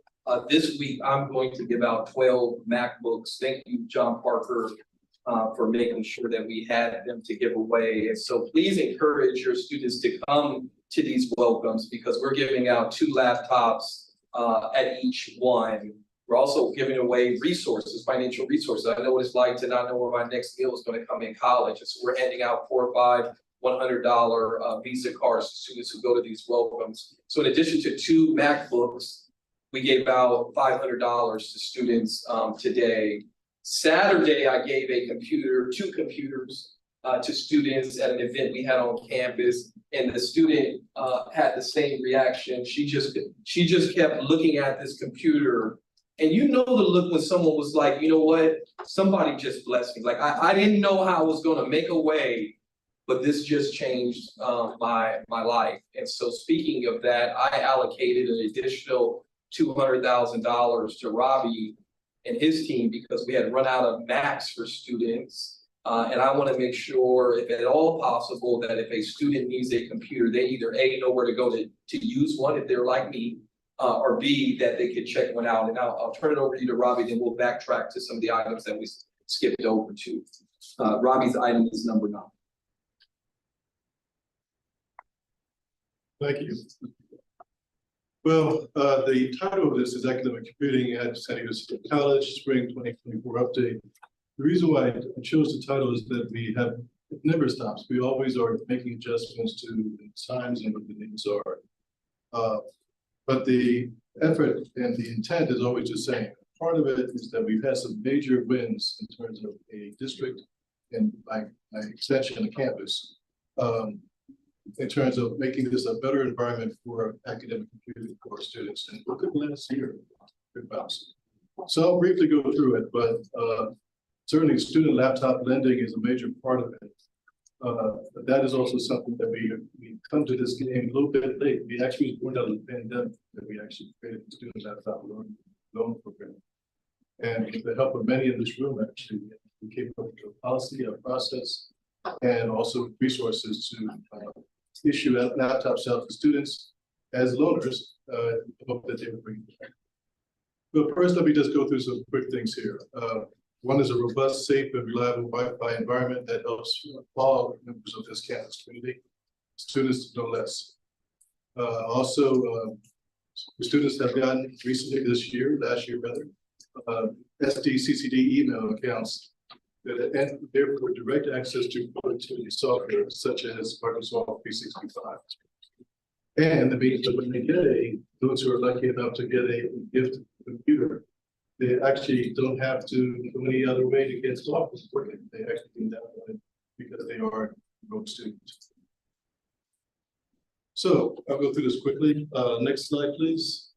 this week, I'm going to give out 12 MacBooks. Thank you, John Parker, for making sure that we had them to give away. And so please encourage your students to come to these welcomes, because we're giving out 2 laptops at each one. We're also giving away resources, financial resources. I know what it's like to not know where my next meal is going to come in college. And so we're handing out 4 or 5 $100 Visa cards to students who go to these welcomes. So in addition to 2 MacBooks, we gave out $500 to students today. Saturday, I gave 2 computers to students at an event we had on campus, and the student had the same reaction. She just kept looking at this computer, and you know the look when someone was like, you know what, somebody just blessed me. Like I didn't know how I was going to make a way, but this just changed my life. And so speaking of that, I allocated an additional $200,000 to Robbie and his team, because we had run out of Macs for students. And I want to make sure, if at all possible, that if a student needs a computer, they either A, know where to go to use one if they're like me, or B, that they could check one out. And I'll turn it over to you to Robbie, then we'll backtrack to some of the items that we skipped over to. Robbie's item is number 9. Thank you. Well, the title of this is Academic Computing at San Diego State College, Spring 2024 Update. The reason why I chose the title is that it never stops. We always are making adjustments to the times and what the needs are. But the effort and the intent is always the same. Part of it is that we've had some major wins in terms of a district and by extension a campus. In terms of making this a better environment for academic computing for students. And look at last year, so I'll briefly go through it, but certainly student laptop lending is a major part of it. But that is also something that we come to this game a little bit late. We actually went out of the pandemic that we actually created the student laptop loan program. And with the help of many in this room, actually, we came up with a policy, a process, and also resources to issue laptops out to students as loaners, hope that they would bring it back. But first, let me just go through some quick things here. One is a robust, safe, and reliable Wi-Fi environment that helps all members of this campus community, students no less. Also, students have gotten recently this year, last year rather, SDCCD email accounts and therefore direct access to productivity software such as Microsoft 365. And the means that when they get those who are lucky enough to get a gift computer, they actually don't have to go any other way to get software working. They actually can download it because they are enrolled students. So I'll go through this quickly. Next slide, please.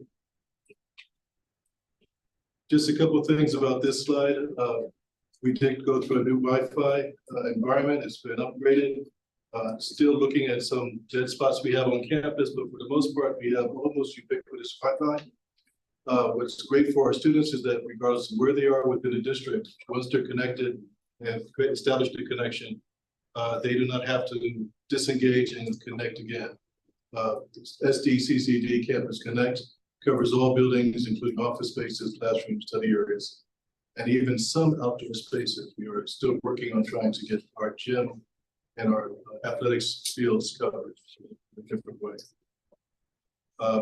Just a couple of things about this slide. We did go through a new Wi-Fi environment. It's been upgraded. Still looking at some dead spots we have on campus, but for the most part, we have almost ubiquitous Wi-Fi. What's great for our students is that regardless of where they are within the district, once they're connected and established a connection, they do not have to disengage and connect again. SDCCD Campus Connect covers all buildings, including office spaces, classrooms, study areas, and even some outdoor spaces. We are still working on trying to get our gym and our athletics fields covered in a different way.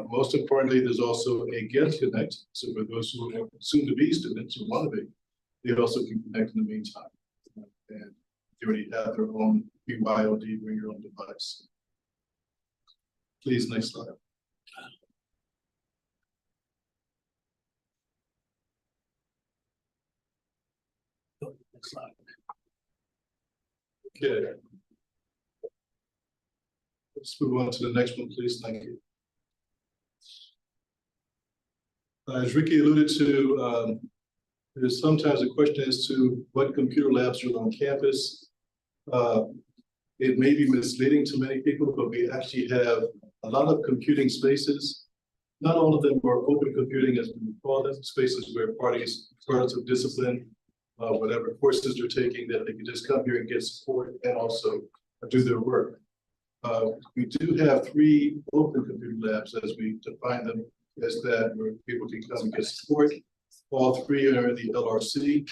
Most importantly, there's also a Get Connect. So for those who are soon to be students who want to be, they also can connect in the meantime. And they already have their own BYOD, bring your own device. Please, next slide. Next slide. Okay. Let's move on to the next one, please. Thank you. As Ricky alluded to, there's sometimes a question as to what computer labs are on campus. It may be misleading to many people, but we actually have a lot of computing spaces. Not all of them are open computing, as we call them, spaces where parties, regardless of discipline, whatever courses they're taking, that they can just come here and get support and also do their work. We do have 3 open computer labs as we define them, as that where people can come and get support. All 3 are in the LRC.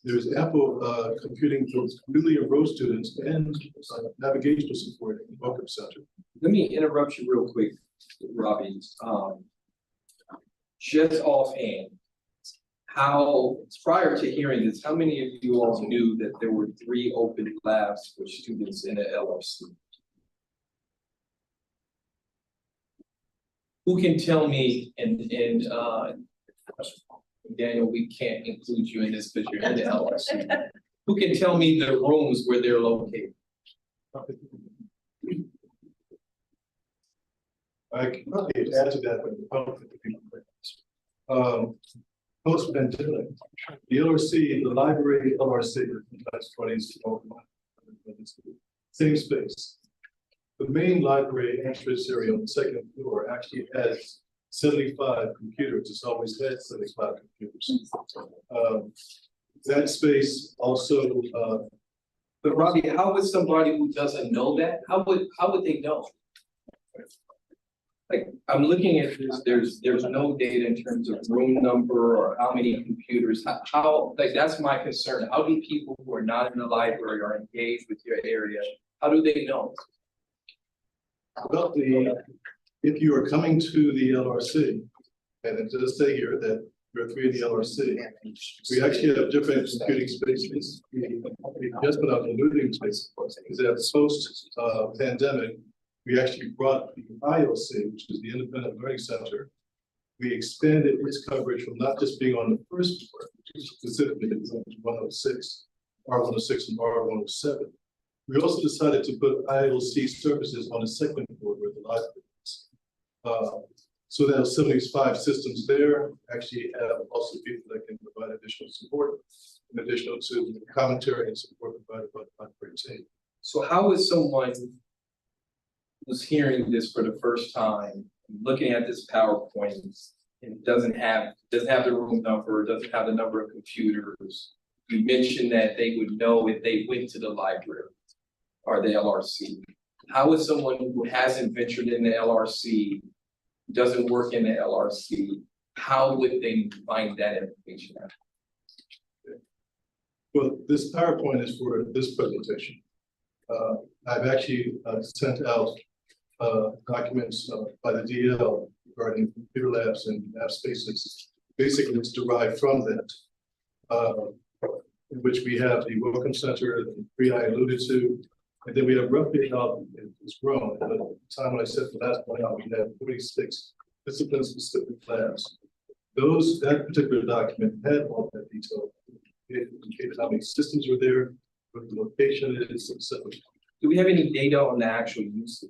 There's ample computing for newly enrolled students and navigational support in the Welcome Center. Let me interrupt you real quick, Robbie. Just offhand, how, prior to hearing this, how many of you all knew that there were 3 open labs for students in the LRC? Who can tell me, and Daniel, we can't include you in this because you're in the LRC. Who can tell me the rooms where they're located? I can probably add to that, but post-pandemic, the LRC, the library LRC, same space. The main library entrance area on the 2nd floor actually has 75 computers. It's always had 75 computers. That space also. But Robbie, how would somebody who doesn't know that? How would they know? Like, I'm looking at this. There's no data in terms of room number or how many computers. How like that's my concern. How do people who are not in the library or engaged with your area? How do they know? Well, if you are coming to the LRC, and it does say here that there are 3 in the LRC, we actually have different computing spaces. Just what I'm alluding to is that post pandemic, we actually brought the ILC, which is the Independent Learning Center. We expanded its coverage from not just being on the 1st floor, specifically 106, R106 and R107. We also decided to put ILC services on the 2nd floor where the library is. So there are 75 systems there, actually have also people that can provide additional support, in addition to the commentary and support provided by the library team. So how is someone who's hearing this for the first time, looking at this PowerPoint, and doesn't have the room number, doesn't have the number of computers? You mentioned that they would know if they went to the library or the LRC. How is someone who hasn't ventured in the LRC, doesn't work in the LRC, how would they find that information out? Well, this PowerPoint is for this presentation. I've actually sent out documents by the DL regarding computer labs and lab spaces. Basically, it's derived from that, in which we have the Welcome Center, the 3 I alluded to, and then we have roughly how it's grown. At the time when I said the last point out, we had 46 discipline-specific labs. That particular document had all that detail. It indicated how many systems were there, what the location is, etc. Do we have any data on the actual usage?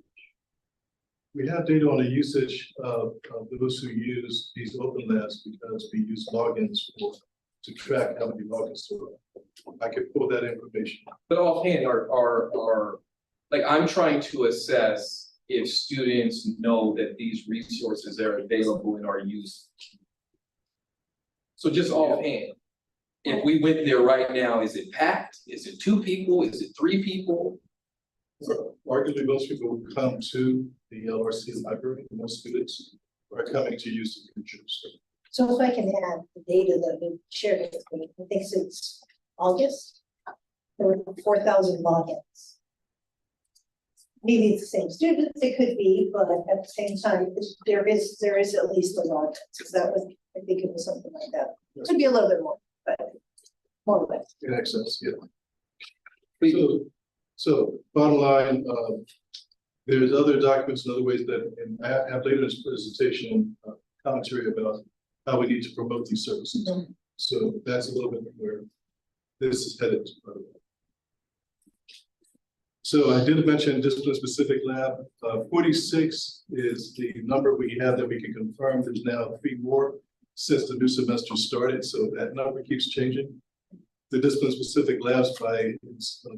We have data on the usage of those who use these open labs because we use logins to track how many logins there are. I could pull that information. But offhand, are like I'm trying to assess if students know that these resources are available and are used. So just offhand, if we went there right now, is it packed? Is it 2 people? Is it 3 people? So arguably, most people who come to the LRC library, most students are coming to use the computers. So if I can add the data that we shared with me, I think since August, there were 4,000 logins. Maybe it's the same students, it could be, but at the same time, there is at least a login. So that was, I think it was something like that. It could be a little bit more, but more or less. In excess, yeah. Please. So bottom line, there's other documents and other ways that, and I have later in this presentation, commentary about how we need to promote these services. So that's a little bit where this is headed. So I did mention discipline specific lab, 46 is the number we have that we can confirm. There's now 3 more since the new semester started, so that number keeps changing. The discipline specific labs by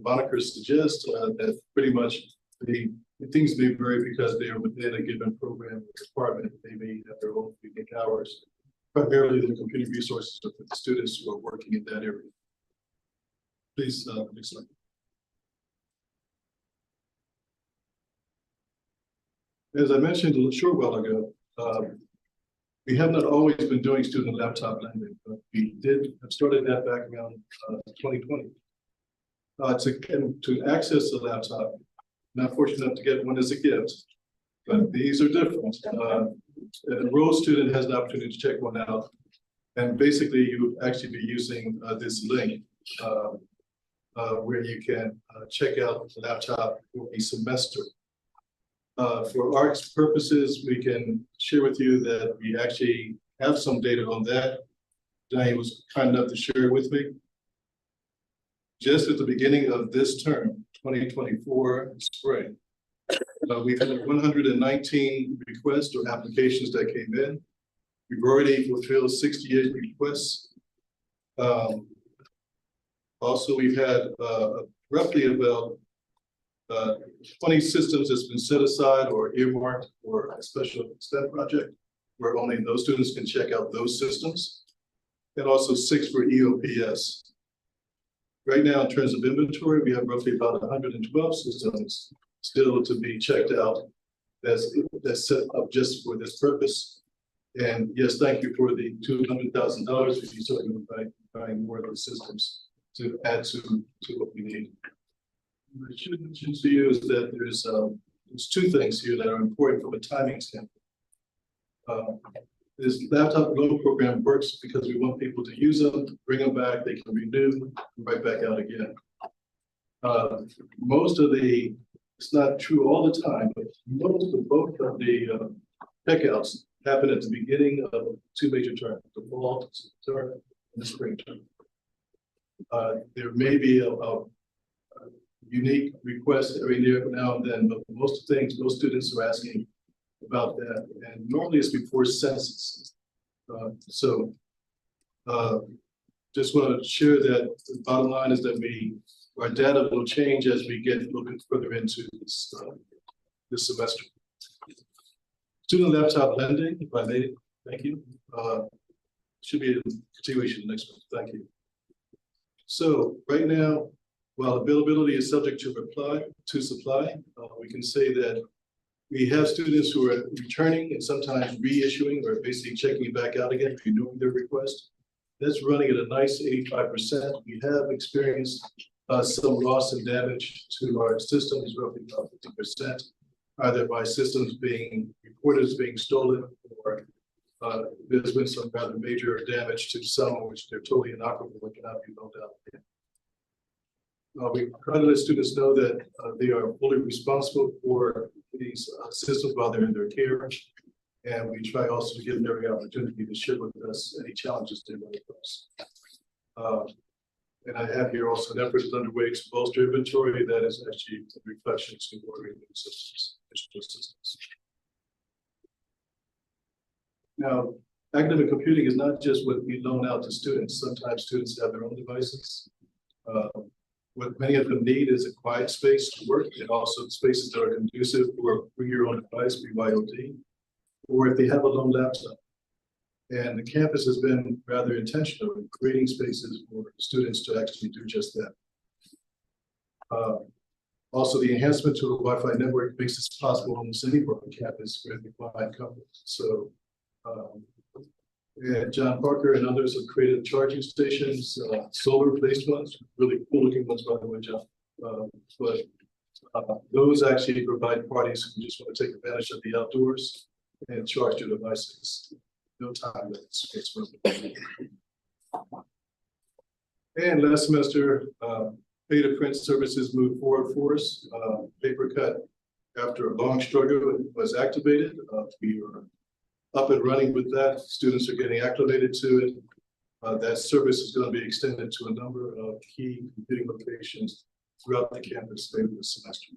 Bonacker suggest that pretty much the things may vary because they are within a given program or department. They may have their own unique hours. Primarily the computing resources are for the students who are working in that area. Please, next slide. As I mentioned a short while ago, we have not always been doing student laptop lending, but we did have started that back around 2020. To access the laptop, not fortunate enough to get one as a gift, but these are different. An enrolled student has the opportunity to check one out, and basically you would actually be using this link where you can check out the laptop for a semester. For ARC's purposes, we can share with you that we actually have some data on that. Diane was kind enough to share it with me. Just at the beginning of this term, 2024 spring, we've had 119 requests or applications that came in. We've already fulfilled 68 requests. Also, we've had roughly about 20 systems that's been set aside or earmarked for a special STEM project, where only those students can check out those systems, and also 6 for EOPS. Right now, in terms of inventory, we have roughly about 112 systems still to be checked out that's set up just for this purpose. And yes, thank you for the $200,000. We'd be talking about buying more of those systems to add to what we need. I should mention to you is that there's 2 things here that are important from a timing standpoint. This laptop loan program works because we want people to use them, bring them back, they can renew, and right back out again. Most of the, it's not true all the time, but both of the checkouts happen at the beginning of 2 major terms, the fall term and the spring term. There may be a unique request every now and then, but most students are asking about that, and normally it's before census. Just want to share that the bottom line is that our data will change as we get looking further into this semester. Student laptop lending, if I may, thank you. Should be a continuation next month. Thank you. So right now, while availability is subject to supply, we can say that we have students who are returning and sometimes reissuing or basically checking it back out again, renewing their request. That's running at a nice 85%. We have experienced some loss and damage to our systems, roughly about 50%, either by systems being reported as being stolen, or there's been some rather major damage to some which they're totally inoperable and cannot be built out again. We try to let students know that they are fully responsible for these systems while they're in their care. And we try also to give them every opportunity to share with us any challenges they run across. And I have here also an effort is underway to bolster inventory that is actually a reflection to ordering new systems, digital systems. Now, academic computing is not just what we loan out to students. Sometimes students have their own devices. What many of them need is a quiet space to work, and also spaces that are conducive for bring your own device, BYOD, or if they have a lone laptop. And the campus has been rather intentional in creating spaces for students to actually do just that. Also, the enhancement to the Wi-Fi network makes this possible almost anywhere on campus where the Wi-Fi coverage. So, and John Parker and others have created charging stations, solar-based ones, really cool-looking ones, by the way, John. Those actually provide parties who just want to take advantage of the outdoors and charge their devices. No time limits. And last semester, Beta print services moved forward for us. Paper cut, after a long struggle, was activated. We are up and running with that. Students are getting acclimated to it. That service is going to be extended to a number of key computing locations throughout the campus later this semester.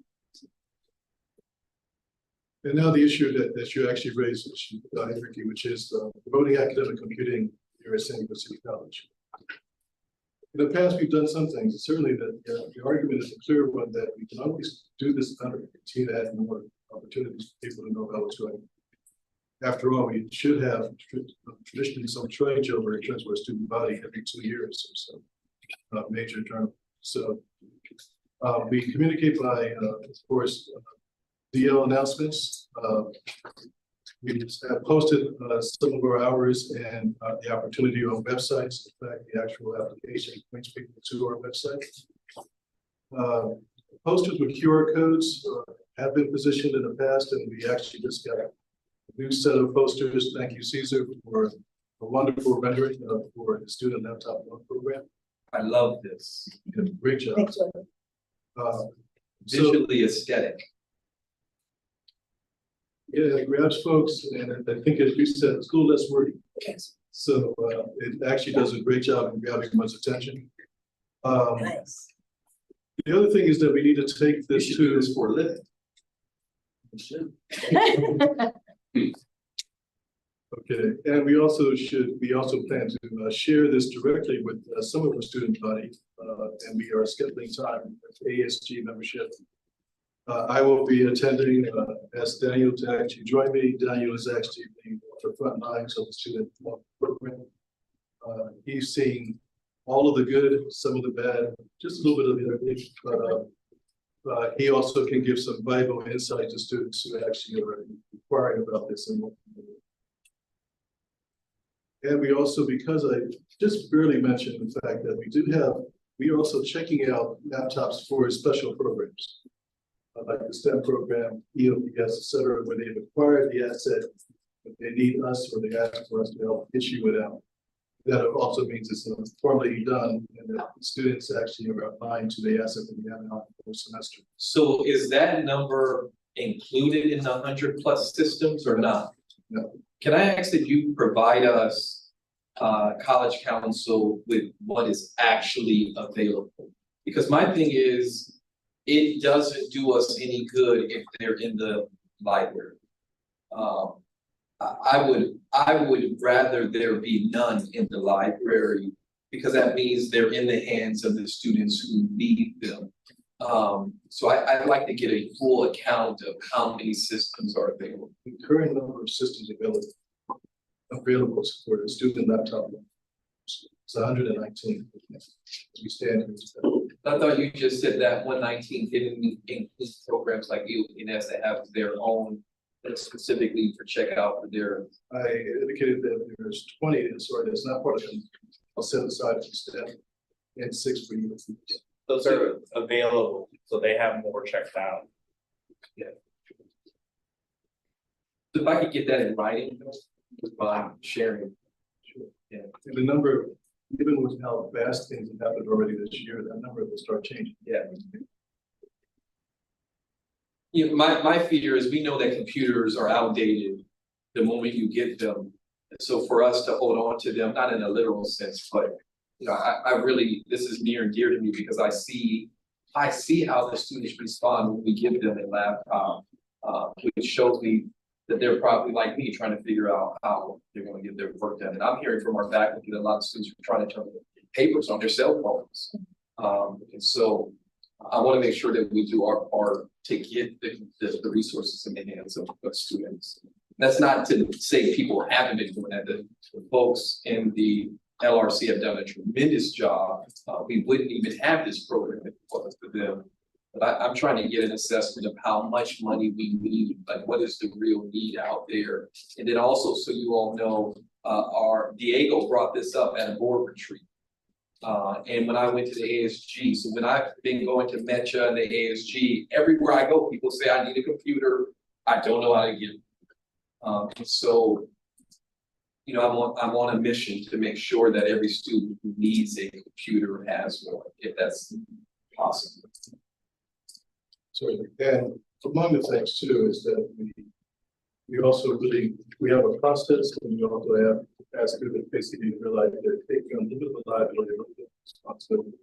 And now the issue that you actually raised, Ricky, which is promoting academic computing here at San Diego City College. In the past, we've done some things. Certainly, the argument is a clear one that we can always do this better, continue to add more opportunities for people to know how it's going. After all, we should have traditionally some changeover in terms of our student body every 2 years or so, major journal. So we communicate by, of course, DL announcements. We have posted some of our hours and the opportunity on websites. In fact, the actual application points people to our website. Posters with QR codes have been positioned in the past, and we actually just got a new set of posters. Thank you, Caesar, for a wonderful rendering for the student laptop loan program. I love this. You did a great job. Thanks, Visually aesthetic. Yeah, it grabs folks, and I think, as you said, it's a little less wordy. So it actually does a great job in grabbing one's attention. Nice. The other thing is that we need to take this to this for a living. Okay, and we also plan to share this directly with some of our student body, and we are scheduling time with ASG membership. I will be attending, ask Daniel to actually join me. Daniel is actually the front lines of the student program. He's seen all of the good, some of the bad, just a little bit of the other, but he also can give some valuable insight to students who actually are inquiring about this. And we also, because I just barely mentioned the fact that we are also checking out laptops for special programs. Like the STEM program, EOPS, et cetera, where they've acquired the asset, but they need us or they ask for us to help issue it out. That also means it's formally done, and that the students actually are applying to the asset that we have out for the semester. So is that number included in the 100+ systems or not? No. Can I ask that you provide us, College Council, with what is actually available? Because my thing is, it doesn't do us any good if they're in the library. I would rather there be none in the library, because that means they're in the hands of the students who need them. So I'd like to get a full account of how many systems are available. The current number of systems available for the student laptop is 119. As we stand here. I thought you just said that 119 didn't include programs like EOPS that have their own, that's specifically for checkout for their. I indicated that there's 20, that's not part of them. I'll set aside for staff and 6 for you. Those are available, so they have more checked out. Yeah. If I could get that in writing, with my sharing. Sure. Yeah. And the number, even with how fast things have happened already this year, that number will start changing. Yeah. You know, my fear is we know that computers are outdated the moment you get them. So for us to hold on to them, not in a literal sense, but you know, I really, this is near and dear to me because I see how the students respond when we give them a laptop, which shows me that they're probably like me, trying to figure out how they're going to get their work done. And I'm hearing from our faculty that a lot of students are trying to turn papers on their cell phones. And so I want to make sure that we do our part to get the resources in the hands of students. That's not to say people haven't been doing that. The folks in the LRC have done a tremendous job. We wouldn't even have this program if it wasn't for them. But I'm trying to get an assessment of how much money we need, like what is the real need out there. And then also, so you all know, our Diego brought this up at a board retreat. And when I went to the ASG, so when I've been going to MECHA and the ASG, everywhere I go, people say I need a computer. I don't know how to get it. And so, you know, I'm on a mission to make sure that every student who needs a computer has one, if that's Awesome. So, and among the things too is that we also really, we have a process and we also have asked people basically to realize they're taking on a little bit of liability, a little bit of responsibility.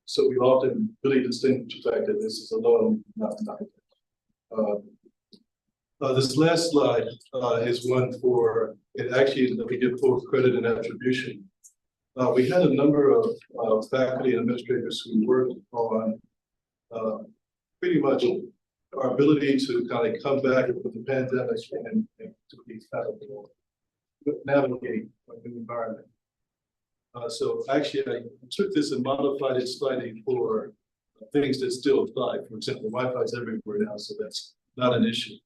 So we often really distinguish the fact that this is a loan, not nothing. This last slide is one for, it actually, we give full credit and attribution. We had a number of faculty and administrators who worked on pretty much our ability to kind of come back with the pandemic and to be kind of navigate a new environment. So actually, I took this and modified it slightly for things that still apply. For example, Wi-Fi is everywhere now, so that's not an issue.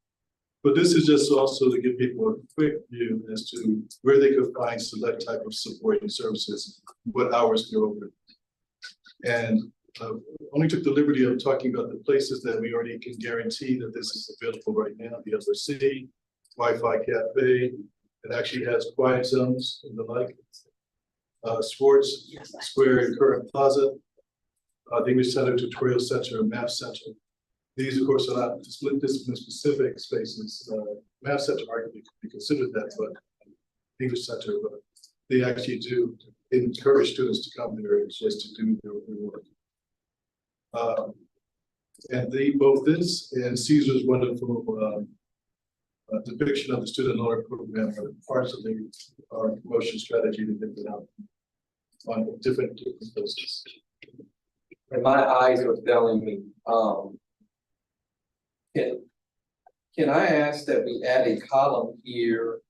But this is just also to give people a quick view as to where they could find select type of supporting services, what hours they're open. And only took the liberty of talking about the places that we already can guarantee that this is available right now. The LRC, Wi-Fi Cafe, it actually has quiet zones and the like. Sports Square and Current Plaza, the English Center, Tutorial Center, and Math Center. These, of course, are not discipline specific spaces. Math Center arguably could be considered that, but English Center, but they actually do encourage students to come there just to do their work. And both this and Caesar's wonderful depiction of the student loan program are parts of our promotion strategy that they've been out on different places. And my eyes are telling me, can I ask that we add a column here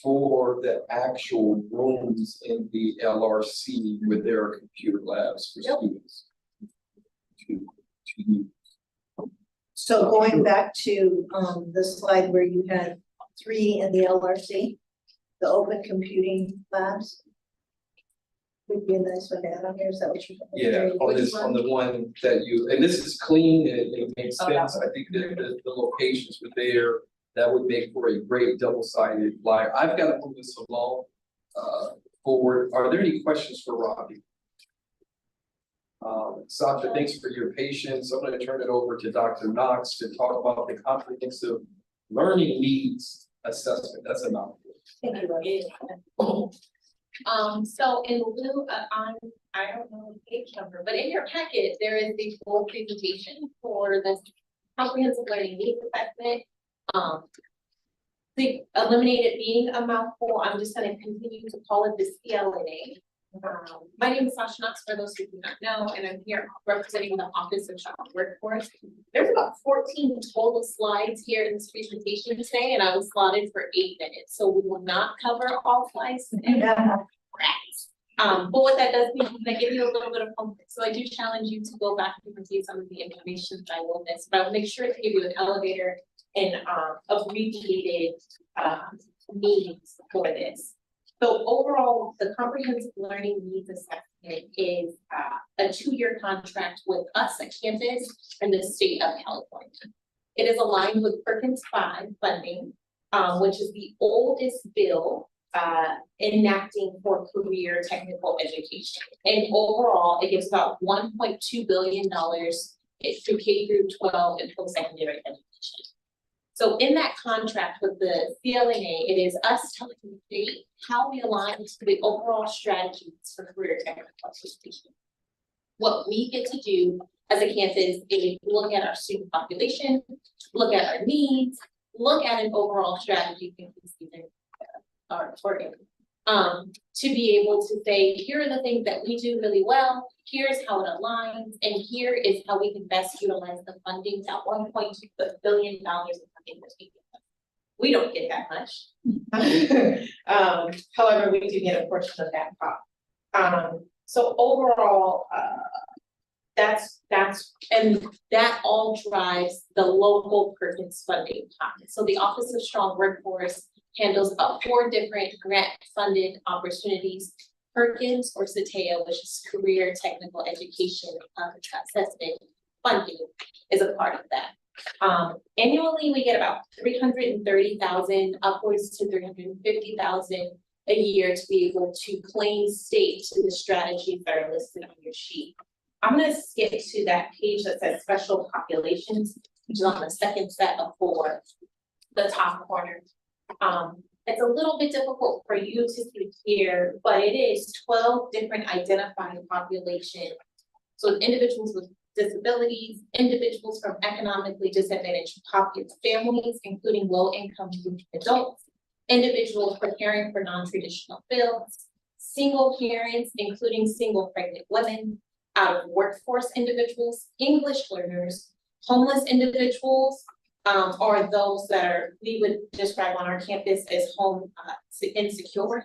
for the actual rooms in the LRC where there are computer labs for students? To use. So going back to the slide where you had 3 in the LRC, the open computing labs. Would be a nice one to add on here, is that what you're? Yeah, on the one that you, and this is clean, and it makes Oh, that sense. I think that the locations were there. That would make for a great double-sided flyer. I've got to move this along forward. Are there any questions for Robbie? Sasha, thanks for your patience. I'm going to turn it over to Dr. Knox to talk about the comprehensive learning needs assessment. That's a mouthful. Thank you, Robbie. So in lieu of, I don't know the page number, but in your packet, there is the full presentation for this comprehensive learning needs assessment. To eliminate it being a mouthful, I'm just gonna continue to call it the CLNA. My name is Sasha Knox, for those who do not know, and I'm here representing the Office of Child Workforce. There's about 14 total slides here in this presentation today, and I was slotted for 8 minutes, so we will not cover all slides. But what that does mean is I give you a little bit of homework. So I do challenge you to go back and review some of the information that I will miss, but I'll make sure to give you an elevator and abbreviated meetings for this. So overall, the comprehensive learning needs assessment is a 2-year contract with us at campus and the state of California. It is aligned with Perkins 5 funding, which is the oldest bill enacting for career technical education. And overall, it gives about $1.2 billion through K through 12 and post-secondary education. So in that contract with the CLNA, it is us telling the state how we align to the overall strategies for career technical education. What we get to do as a campus is look at our student population, look at our needs, look at an overall strategy to be able to say, here are the things that we do really well, here's how it aligns, and here is how we can best utilize the funding, that $1.2 billion in funding that we get. We don't get that much. However, we do get a portion of that pot. So overall, and that all drives the local Perkins funding pot. So the Office of Strong Workforce handles up 4 different grant funded opportunities. Perkins, or CTEA, which is Career Technical Education Assessment funding, is a part of that. Annually, we get about $330,000 upwards to $350,000 a year to be able to plain state the strategies that are listed on your sheet. I'm gonna skip to that page that says special populations, which is on the second set of 4, the top corner. It's a little bit difficult for you to see here, but it is 12 different identified populations. So individuals with disabilities, individuals from economically disadvantaged families, including low-income adults, individuals preparing for non-traditional fields, single parents, including single pregnant women, out of workforce individuals, English learners, homeless individuals, or those that we would describe on our campus as home insecure.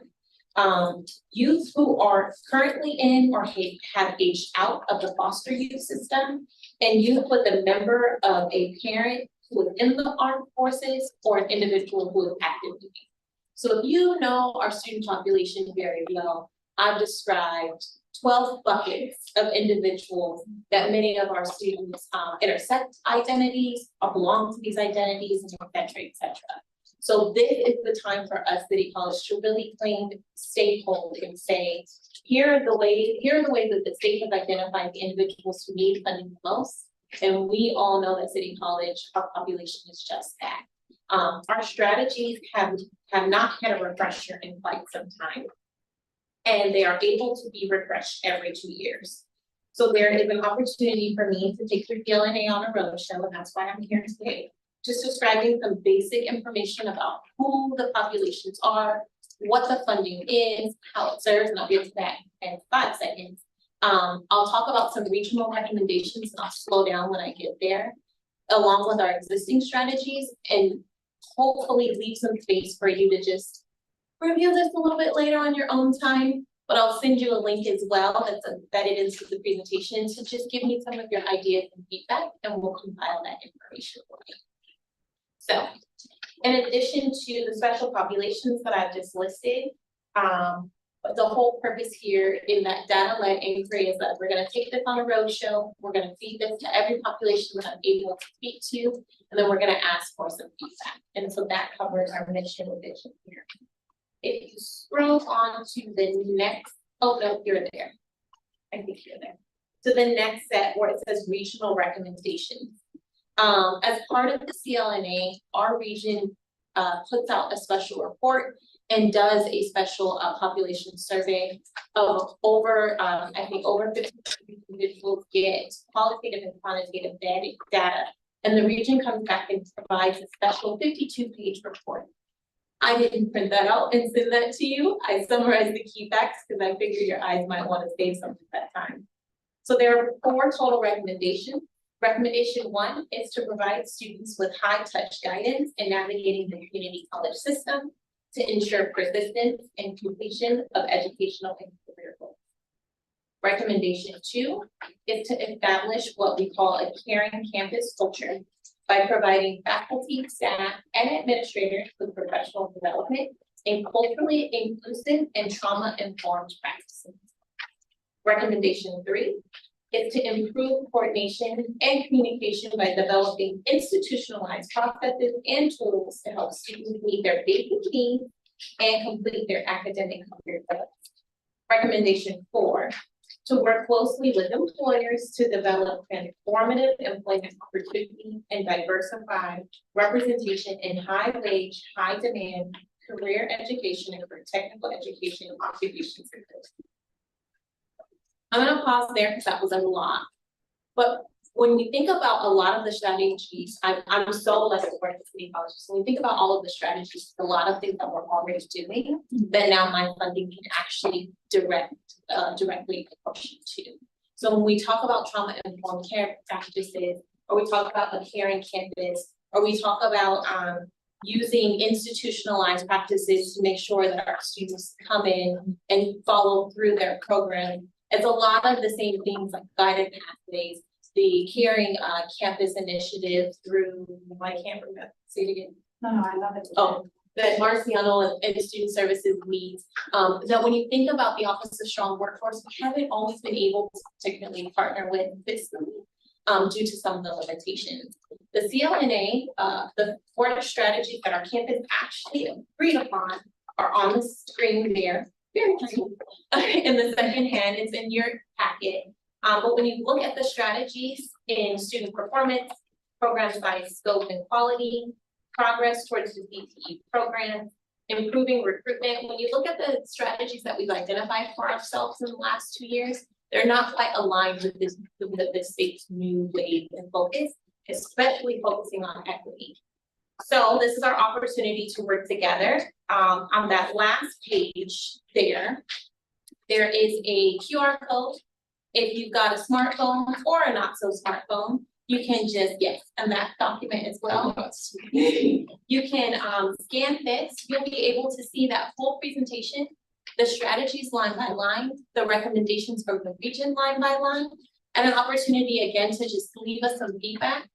Youth who are currently in or have aged out of the foster youth system, and youth with a member of a parent who is in the armed forces or an individual who is active duty. So if you know our student population very well, I've described 12 buckets of individuals that many of our students intersect identities or belong to these identities, and et cetera, et cetera. So this is the time for us, City College, to really claim stakehold and say, here are the ways that the state has identified the individuals who need funding the most. And we all know that City College, our population is just that. Our strategies have not had a refresher in quite some time. And they are able to be refreshed every 2 years. So there is an opportunity for me to take your DLNA on a roadshow, and that's why I'm here today. Just describing some basic information about who the populations are, what the funding is, how it serves, and I'll get to that in 5 seconds. I'll talk about some regional recommendations, and I'll slow down when I get there, along with our existing strategies, and hopefully leave some space for you to just review this a little bit later on your own time. But I'll send you a link as well that's embedded into the presentation to just give me some of your ideas and feedback, and we'll compile that information for you. So, in addition to the special populations that I've just listed, the whole purpose here in that data-led inquiry is that we're going to take this on a roadshow, we're going to feed this to every population that I'm able to speak to, and then we're going to ask for some feedback. And so that covers our mission and vision here. If you scroll on to the next, oh no, you're there. I think you're there. To the next set where it says regional recommendations. As part of the CLNA, our region puts out a special report and does a special population survey of over, I think over 50 individuals get qualitative and quantitative data. And the region comes back and provides a special 52-page report. I didn't print that out and send that to you. I summarized the key facts because I figured your eyes might want to save something at that time. So there are 4 total recommendations. Recommendation 1 is to provide students with high-touch guidance in navigating the community college system to ensure persistence and completion of educational and career goals. Recommendation 2 is to establish what we call a caring campus culture by providing faculty, staff, and administrators with professional development in culturally inclusive and trauma-informed practices. Recommendation 3 is to improve coordination and communication by developing institutionalized processes and tools to help students meet their basic needs and complete their academic career goals. Recommendation 4, to work closely with employers to develop transformative employment opportunities and diversify representation in high-wage, high-demand career education and for technical education and occupation centers. I'm going to pause there because that was a lot. But when we think about a lot of the strategies, I'm so blessed to work at City College. So when we think about all of the strategies, a lot of things that we're already doing that now my funding can actually directly proportion to. So when we talk about trauma-informed care practices, or we talk about a caring campus, or we talk about using institutionalized practices to make sure that our students come in and follow through their program, it's a lot of the same things like guided pathways, the caring campus initiative through, I can't remember, say it again. No, I love it. Oh, that Marciano and Student Services leads. That when you think about the Office of Strong Workforce, we haven't always been able to particularly partner with fiscally due to some of the limitations. The CLNA, the 4 strategies that our campus actually agreed upon are on the screen there, very tiny. In the second hand, it's in your packet. But when you look at the strategies in student performance, programs by scope and quality, progress towards the CTE program, improving recruitment, when you look at the strategies that we've identified for ourselves in the last 2 years, they're not quite aligned with this, with the state's new wave and focus, especially focusing on equity. So this is our opportunity to work together. On that last page there is a QR code. If you've got a smartphone or a not so smartphone, you can just, yes, and that document as well. You can scan this, you'll be able to see that full presentation, the strategies line by line, the recommendations from the region line by line, and an opportunity again to just leave us some feedback.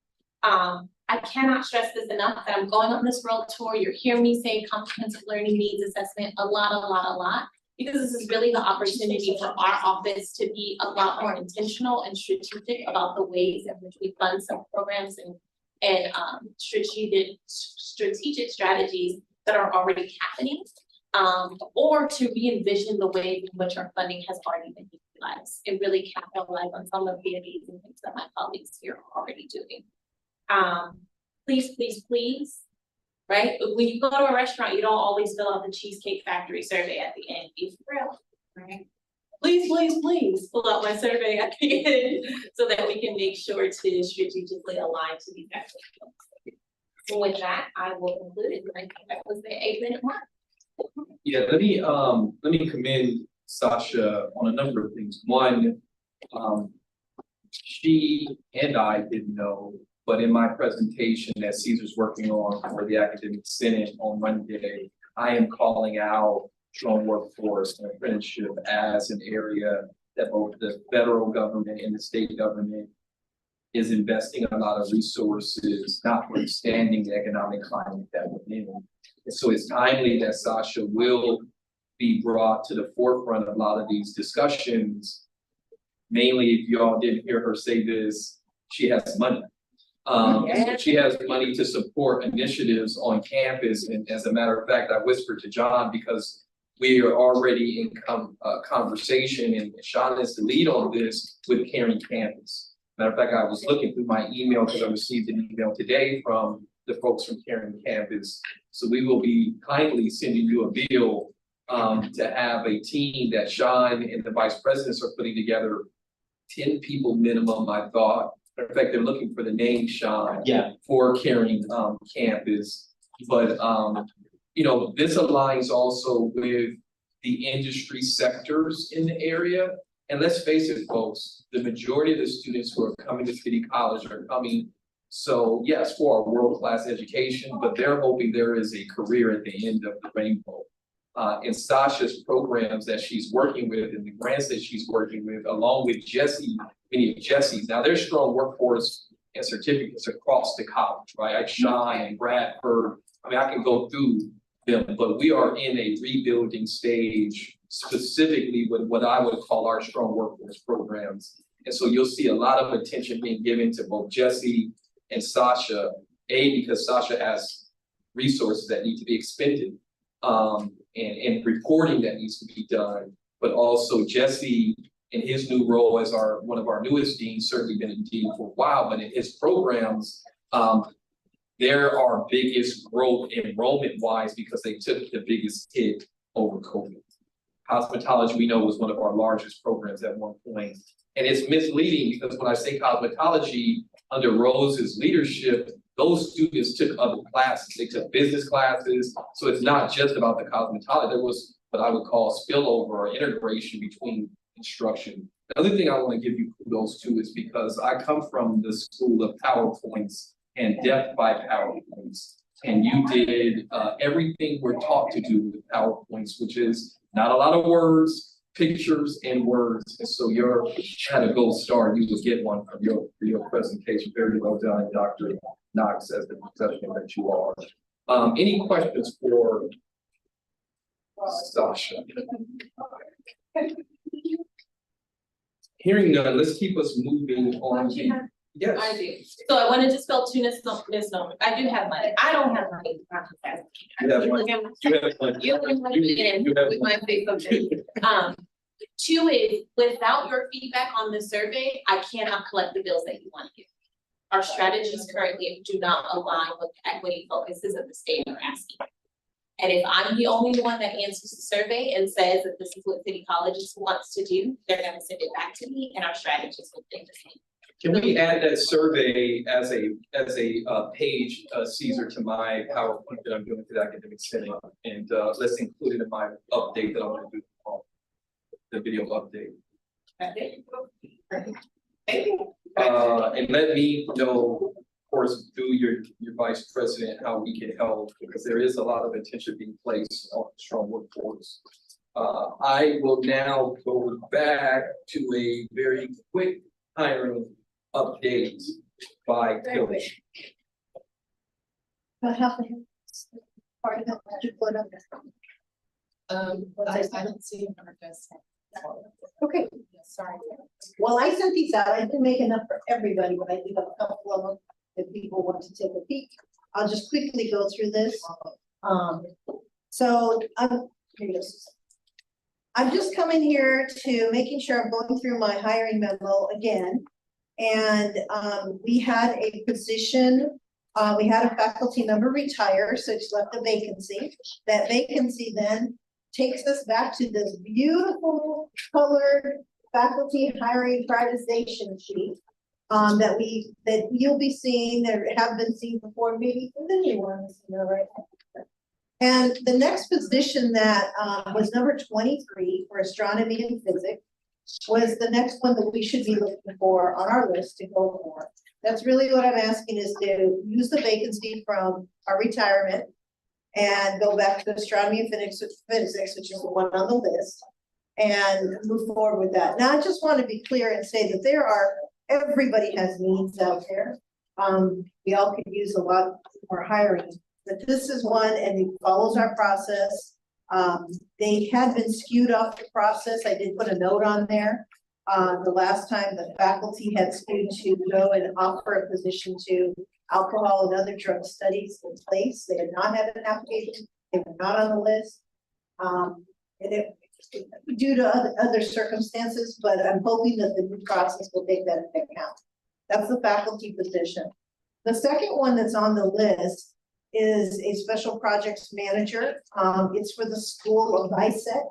I cannot stress this enough that I'm going on this world tour. You're hearing me say comprehensive learning needs assessment a lot, because this is really the opportunity for our office to be a lot more intentional and strategic about the ways in which we fund some programs and strategic strategies that are already happening, or to re-envision the way in which our funding has already been utilized and really capitalize on some of the amazing things that my colleagues here are already doing. Please, right? When you go to a restaurant, you don't always fill out the Cheesecake Factory survey at the end, be for real, right? Please fill out my survey at the end so that we can make sure to strategically align to these actions. So with that, I will conclude it. I think that was the 8-minute mark. Yeah, let me commend Sasha on a number of things. One, she and I didn't know, but in my presentation that Caesar's working on for the Academic Senate on Monday, I am calling out strong workforce and apprenticeship as an area that both the federal government and the state government is investing a lot of resources, notwithstanding the economic climate that we're in. And so it's timely that Sasha will be brought to the forefront of a lot of these discussions. Mainly, if you all didn't hear her say this, she has money. So she has money to support initiatives on campus. And as a matter of fact, I whispered to John because we are already in conversation, and Sean is the lead on this with Caring Campus. Matter of fact, I was looking through my email because I received an email today from the folks from Caring Campus. So we will be kindly sending you a bill to have a team that Sean and the vice presidents are putting together, 10 people minimum, I thought. In fact, they're looking for the name Sean for Caring Campus. But you know, this aligns also with the industry sectors in the area. And let's face it, folks, the majority of the students who are coming to City College are coming, so yes, for a world-class education, but they're hoping there is a career at the end of the rainbow. And Sasha's programs that she's working with and the grants that she's working with, along with Jesse, many of Jesse's. Now there's strong workforce and certificates across the college, right? Like Shine, Bradford. I mean, I can go through them, but we are in a rebuilding stage, specifically with what I would call our strong workforce programs. And so you'll see a lot of attention being given to both Jesse and Sasha, because Sasha has resources that need to be expended, and reporting that needs to be done, but also Jesse in his new role as one of our newest deans, certainly been a dean for a while, but in his programs, there are biggest growth enrollment-wise because they took the biggest hit over COVID. Cosmetology, we know, was one of our largest programs at one point. And it's misleading because when I say cosmetology, under Rose's leadership, those students took other classes. They took business classes. So it's not just about the cosmetology. There was what I would call spillover or integration between instruction. The other thing I want to give you kudos to is because I come from the school of PowerPoints and death by PowerPoints. And you did everything we're taught to do with PowerPoints, which is not a lot of words, pictures and words. And so you had a gold star. You would get one from your presentation. Very well done, Dr. Knox, as the professional that you are. Any questions for Sasha? Hearing none, let's keep us moving on. Yes. I do. So I wanna dispel two misnomers. I do have money. I don't have money. You have money. You have money. You can let me in You have with my face of it. Two is, without your feedback on this survey, I cannot collect the bills that you want to give. Our strategies currently do not align with the equity focuses of the state are asking. And if I'm the only one that answers the survey and says that this is what City Colleges wants to do, they're gonna send it back to me and our strategists will think the same. Can we add that survey as a page, Caesar, to my PowerPoint that I'm doing for the academic senate? And let's include it in my update that I'm gonna do, the video update. And let me know, of course, through your vice president, how we can help, because there is a lot of attention being placed on strong workforce. I will now go back to a very quick hiring update by Tilly. What happened? Part of it, you put up. I don't see this. Okay, Sorry. well, I sent these out, I didn't make enough for everybody, but I do have a couple of them if people want to take a peek. I'll just quickly go through this. So here it is. I'm just coming here to making sure I'm going through my hiring memo again. And we had a position, we had a faculty member retire, so it's left a vacancy. That vacancy then takes us back to this beautiful colored faculty hiring prioritization sheet. That you'll be seeing, that have been seen before, maybe the new ones, you know, right? And the next position that was number 23 for astronomy and physics was the next one that we should be looking for on our list to go for. That's really what I'm asking, is to use the vacancy from our retirement and go back to astronomy and physics, which is the one on the list, and move forward with that. Now, I just want to be clear and say that everybody has needs out there. We all could use a lot more hiring, but this is one, and it follows our process. They had been skewed off the process. I did put a note on there. The last time the faculty had skewed to go and offer a position to alcohol and other drug studies in place. They had not had an application. They were not on the list. And it due to other circumstances, but I'm hoping that the new process will take that into account. That's the faculty position. The second one that's on the list is a special projects manager. It's for the school of ISEC,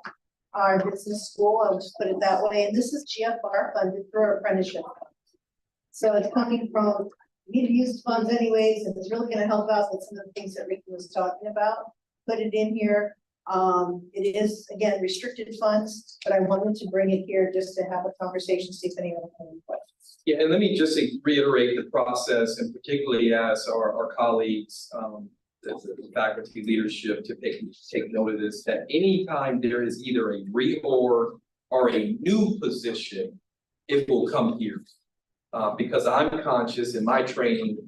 our business school. I'll just put it that way. And this is GFR funded for apprenticeship. So it's coming from need to use funds anyways, and it's really going to help out with some of the things that Ricky was talking about. Put it in here. It is, again, restricted funds, but I wanted to bring it here just to have a conversation, see if anyone has any questions. Yeah, and let me just reiterate the process, and particularly as our colleagues, the faculty leadership, to take note of this, that anytime there is either a reorg or a new position, it will come here. Because I'm conscious in my training,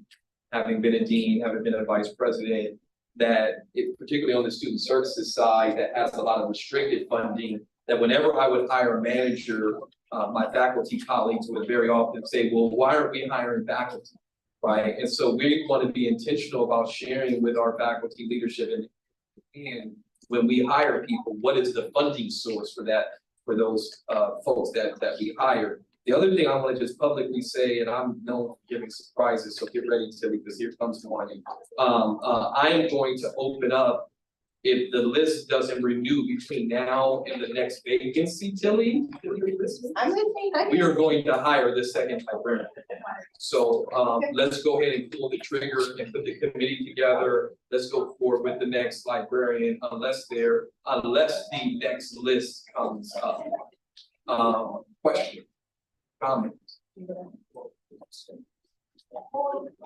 having been a dean, having been a vice president, that particularly on the student services side that has a lot of restricted funding, that whenever I would hire a manager, my faculty colleagues would very often say, well, why aren't we hiring faculty, right? And so we want to be intentional about sharing with our faculty leadership and when we hire people, what is the funding source for that, for those folks that we hire. The other thing I want to just publicly say, and I'm known for giving surprises, so get ready, Tilly, because here comes one. I am going to open up, if the list doesn't renew between now and the next vacancy, Tilly, I'm listening. we are going to hire the second librarian. So let's go ahead and pull the trigger and put the committee together. Let's go forward with the next librarian, unless the next list comes up. Question. Comment.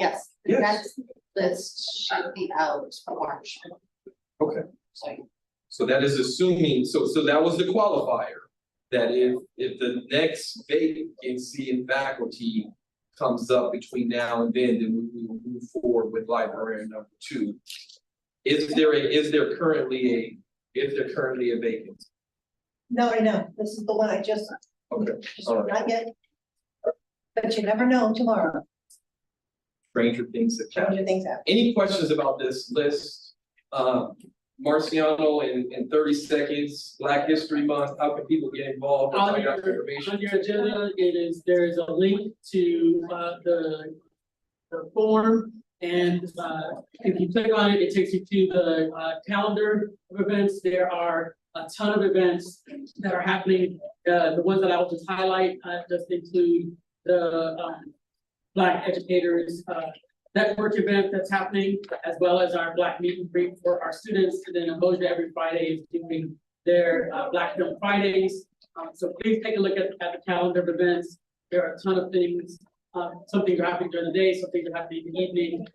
Yes, Yes. list should be out March. Okay. So that is assuming, so that was the qualifier, that if the next vacancy in faculty comes up between now and then we will move forward with librarian number 2. Is there currently a vacancy? No, this is the one I just. Okay, Not yet. But you never know tomorrow. stranger things have happened. Stranger things happen. Any questions about this list? Marciano, in 30 seconds, Black History Month, how can people get involved? and On find out your, information? on your agenda, there is a link to, the form. And, if you click on it, it takes you to the, calendar of events. There are a ton of events that are happening. The ones that I will just highlight, just include the, Black Educators, network event that's happening, as well as our Black meet and greet for our students. And then Emoja every Friday is doing their Black Film Fridays. So please take a look at the calendar of events. There are a ton of things. Some things are happening during the day, some things are happening in the evening.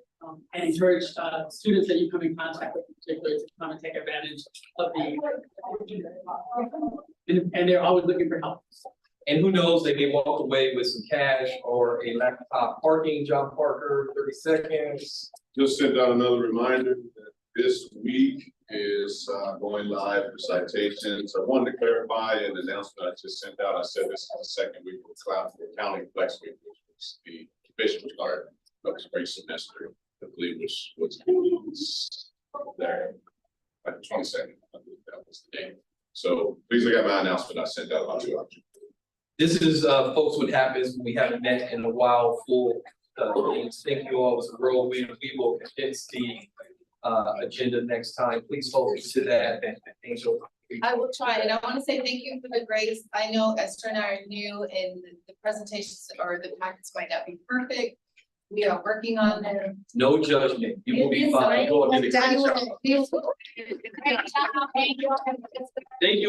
And encourage students that you come in contact with in particular to come and take advantage of and they're always looking for help. And who knows, they may walk away with some cash or a laptop parking. John Parker, 30 seconds. Just sent out another reminder that this week is going live for citations. I wanted to clarify an announcement I just sent out. I said this is the second week of Cloud for Accounting Flex Week, which was the official start of the spring semester. I believe was there, like 22nd. I believe that was the day. So please look at my announcement I sent out about 2 hours. This is, folks, what happens when we haven't met in a while, full, meetings. Thank you all, it was a whirlwind. We will condense the, agenda next time. Please hold us to that, and Angel. I will try, and I want to say thank you for the grace. I know Esther and I are new, and the presentations or the packets might not be perfect. We are working on them. No judgment, you will be fine. You all did a great job. Thank you. Thank you.